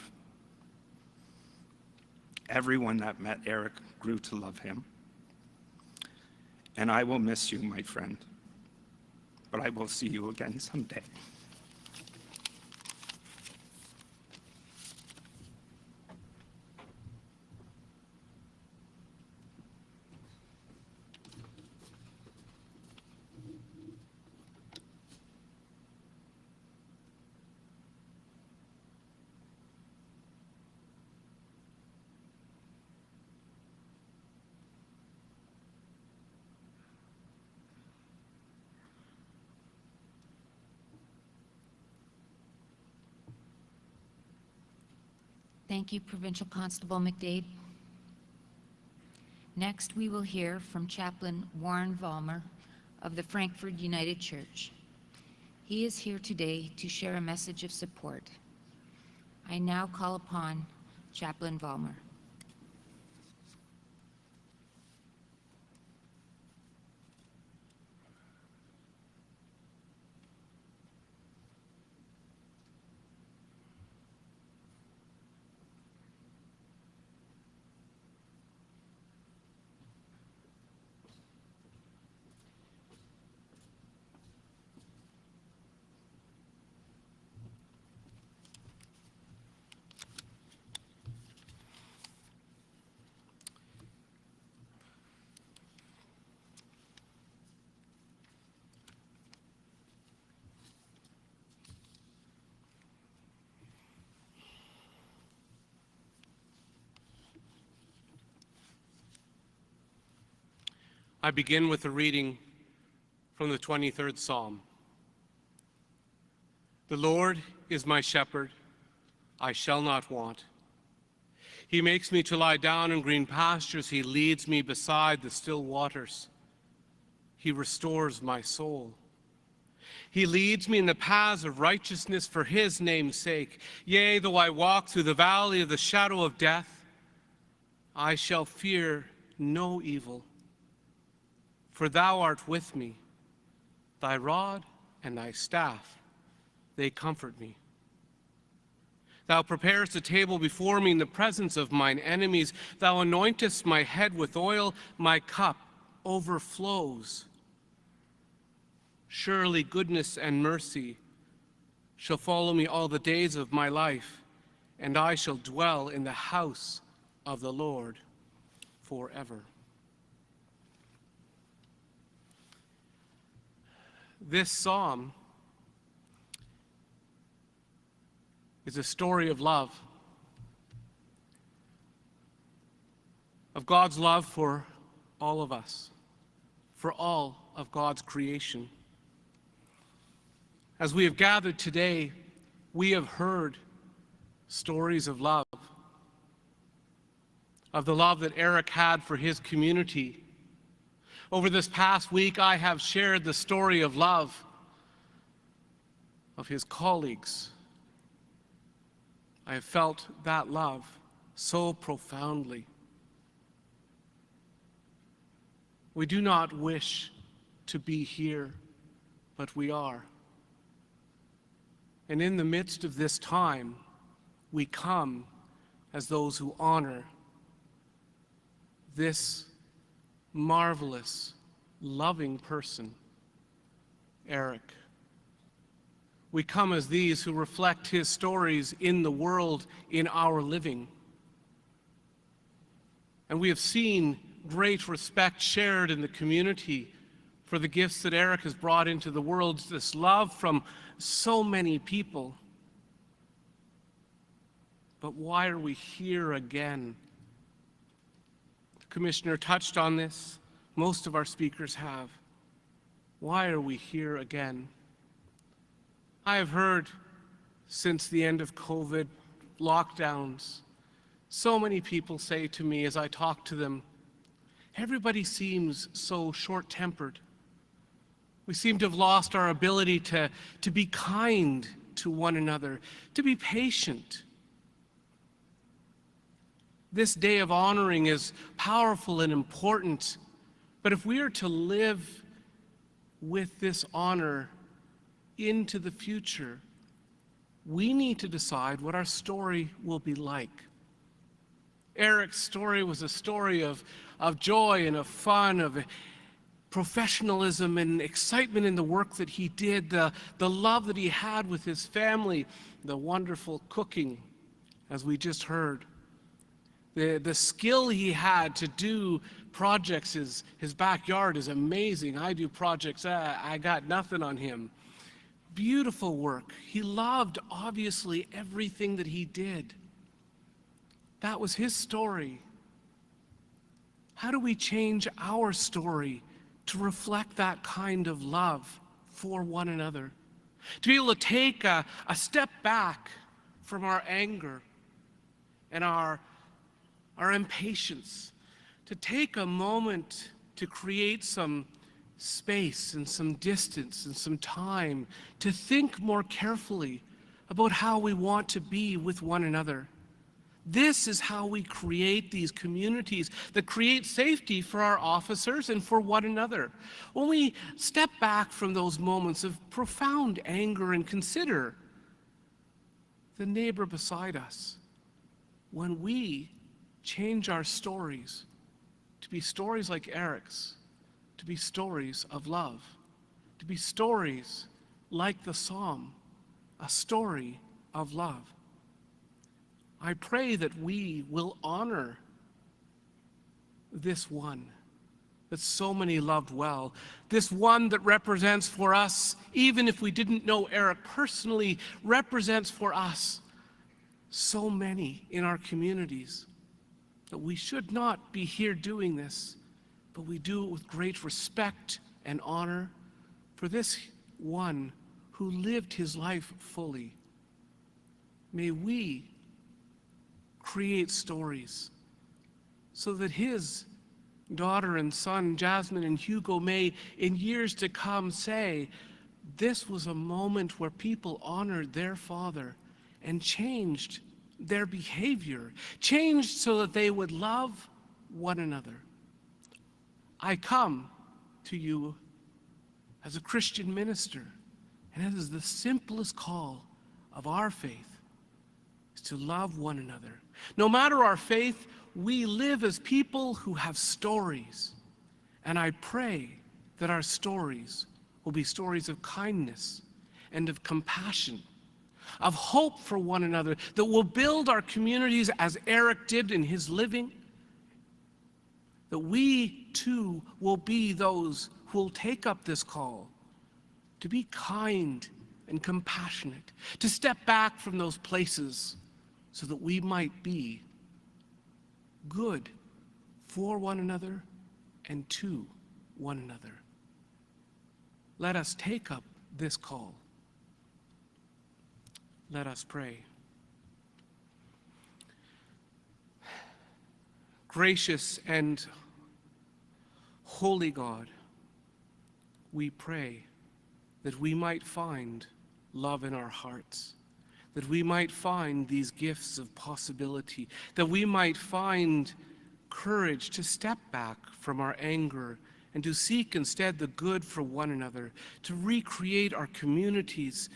Everyone that met Eric grew to love him. And I will miss you, my friend, but I will see you again someday. Thank you, Provincial Constable McDade. Next, we will hear from Chaplain Warren Vollmer of the Frankfurt United Church. He is here today to share a message of support. I now call upon Chaplain Vollmer. I begin with a reading from the 23rd Psalm. The Lord is my shepherd, I shall not want. He makes me to lie down in green pastures. He leads me beside the still waters. He restores my soul. He leads me in the paths of righteousness for his name's sake. Yea, though I walk through the valley of the shadow of death, I shall fear no evil. For thou art with me. Thy rod and thy staff, they comfort me. Thou preparest a table before me in the presence of mine enemies. Thou anointest my head with oil, my cup overflows. Surely goodness and mercy shall follow me all the days of my life, and I shall dwell in the house of the Lord forever. This psalm is a story of love, of God's love for all of us, for all of God's creation. As we have gathered today, we have heard stories of love, of the love that Eric had for his community. Over this past week, I have shared the story of love of his colleagues. I have felt that love so profoundly. We do not wish to be here, but we are. And in the midst of this time, we come as those who honor this marvelous, loving person, Eric. We come as these who reflect his stories in the world, in our living. And we have seen great respect shared in the community for the gifts that Eric has brought into the world, this love from so many people. But why are we here again? The Commissioner touched on this. Most of our speakers have. Why are we here again? I have heard since the end of COVID lockdowns, so many people say to me as I talk to them, everybody seems so short-tempered. We seem to have lost our ability to be kind to one another, to be patient. This day of honoring is powerful and important, but if we are to live with this honor into the future, we need to decide what our story will be like. Eric's story was a story of joy and of fun, of professionalism and excitement in the work that he did, the love that he had with his family, the wonderful cooking, as we just heard. The skill he had to do projects, his backyard is amazing. I do projects, I got nothing on him. Beautiful work. He loved, obviously, everything that he did. That was his story. How do we change our story to reflect that kind of love for one another? To be able to take a step back from our anger and our impatience, to take a moment to create some space and some distance and some time to think more carefully about how we want to be with one another. This is how we create these communities that create safety for our officers and for one another. When we step back from those moments of profound anger and consider the neighbor beside us, when we change our stories to be stories like Eric's, to be stories of love, to be stories like the Psalm, a story of love. I pray that we will honor this one that so many loved well, this one that represents for us, even if we didn't know Eric personally, represents for us so many in our communities, that we should not be here doing this, but we do it with great respect and honor for this one who lived his life fully. May we create stories so that his daughter and son, Jasmine and Hugo, may in years to come say, this was a moment where people honored their father and changed their behavior, changed so that they would love one another. I come to you as a Christian minister, and it is the simplest call of our faith is to love one another. No matter our faith, we live as people who have stories, and I pray that our stories will be stories of kindness and of compassion, of hope for one another, that will build our communities as Eric did in his living, that we too will be those who will take up this call to be kind and compassionate, to step back from those places so that we might be good for one another and to one another. Let us take up this call. Let us pray. Gracious and holy God, we pray that we might find love in our hearts, that we might find these gifts of possibility, that we might find courage to step back from our anger and to seek instead the good for one another, to recreate our communities,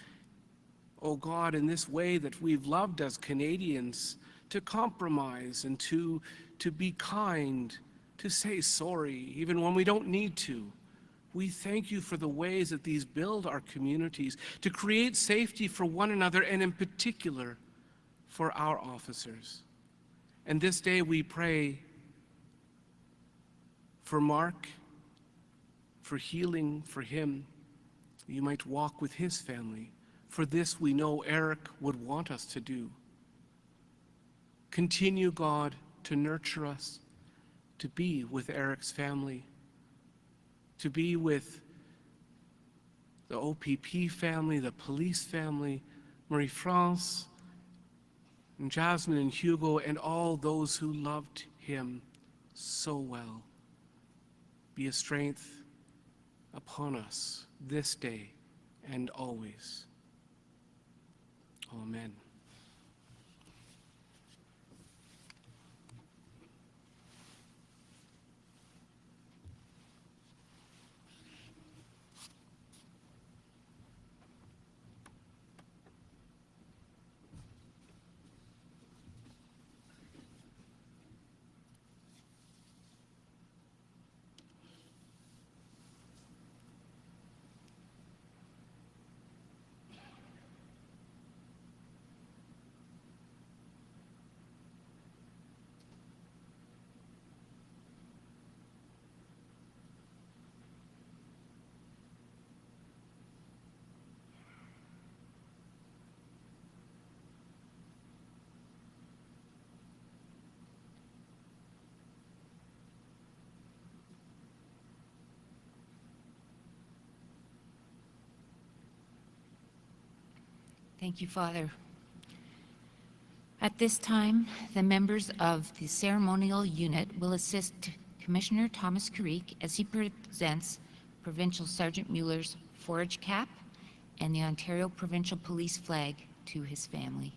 oh God, in this way that we've loved as Canadians, to compromise and to be kind, to say sorry, even when we don't need to. We thank you for the ways that these build our communities, to create safety for one another, and in particular, for our officers. And this day we pray for Mark, for healing for him. You might walk with his family. For this we know Eric would want us to do. Continue, God, to nurture us, to be with Eric's family, to be with the OPP family, the police family, Marie-France, and Jasmine and Hugo, and all those who loved him so well. Be a strength upon us this day and always. Amen. Thank you, Father. At this time, the members of the ceremonial unit will assist Commissioner Thomas Carrique as he presents Provincial Sergeant Mueller's forage cap and the Ontario Provincial Police flag to his family.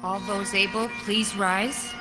All those able, please rise.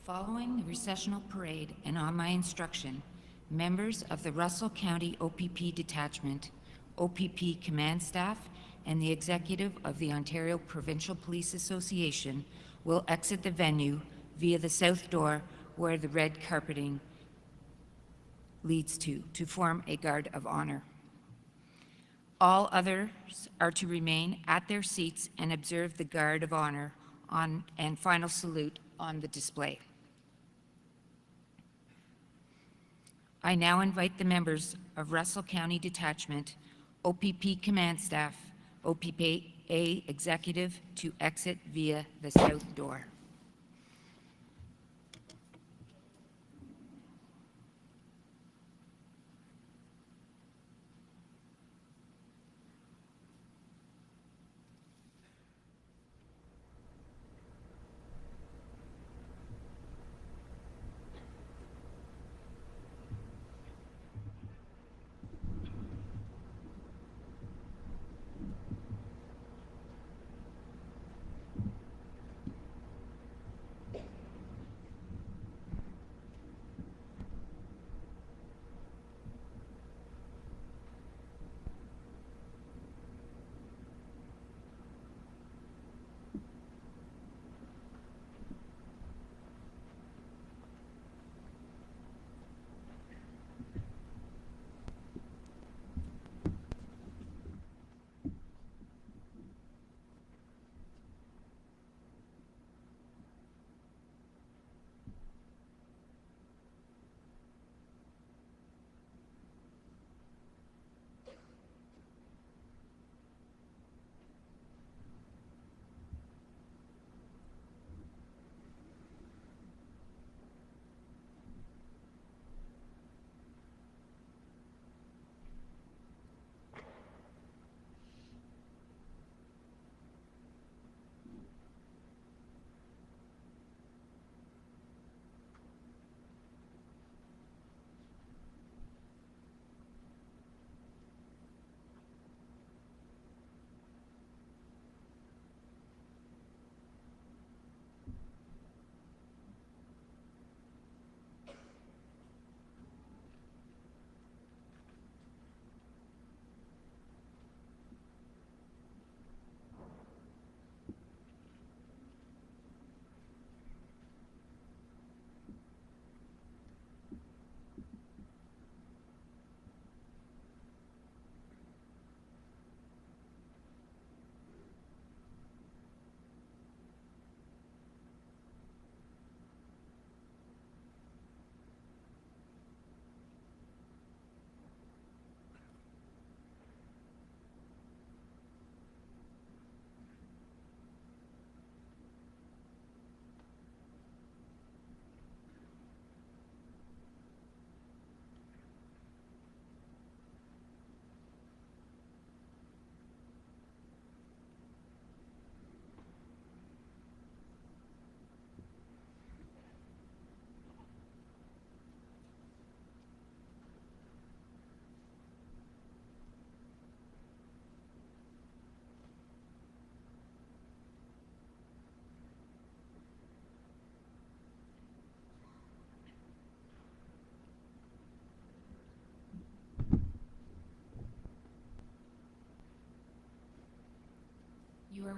Following the recessional parade and on my instruction, members of the Russell County OPP Detachment, OPP Command Staff, and the executive of the Ontario Provincial Police Association will exit the venue via the south door where the red carpeting leads to form a guard of honor. All others are to remain at their seats and observe the guard of honor and final salute on the display. I now invite the members of Russell County Detachment, OPP Command Staff, OPP Executive to exit via the south door.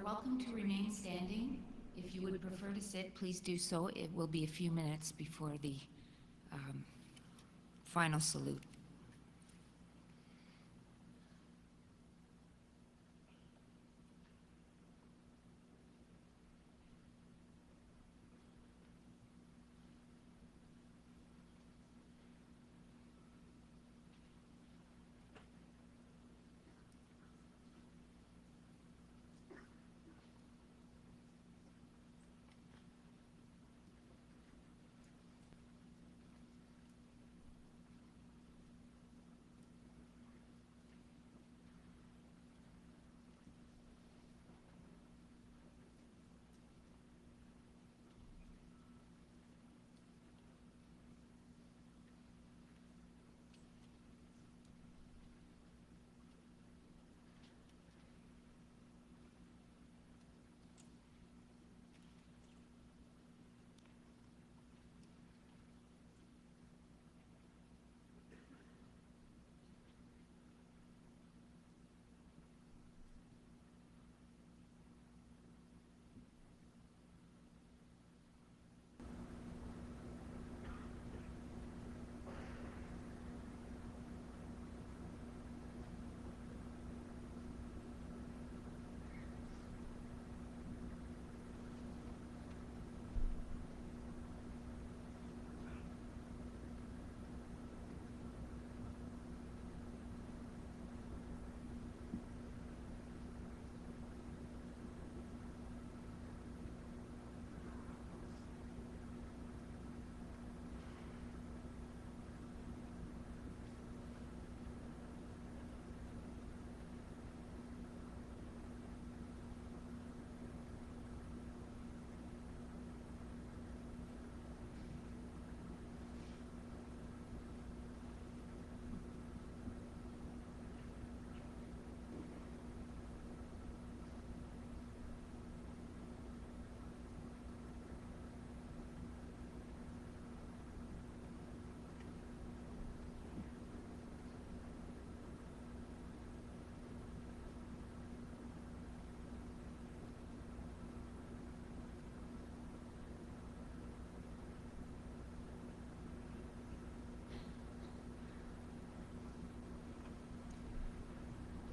welcome to remain standing. If you would prefer to sit, please do so. It will be a few minutes before the final salute.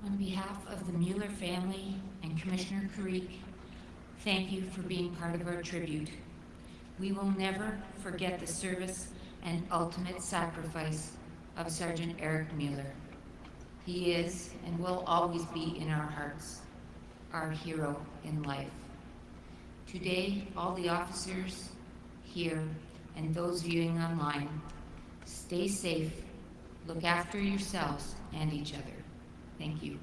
On behalf of the Mueller family and Commissioner Carrique, thank you for being part of our tribute. We will never forget the service and ultimate sacrifice of Sergeant Eric Mueller. He is and will always be in our hearts, our hero in life. Today, all the officers here and those viewing online, stay safe, look after yourselves and each other. Thank you.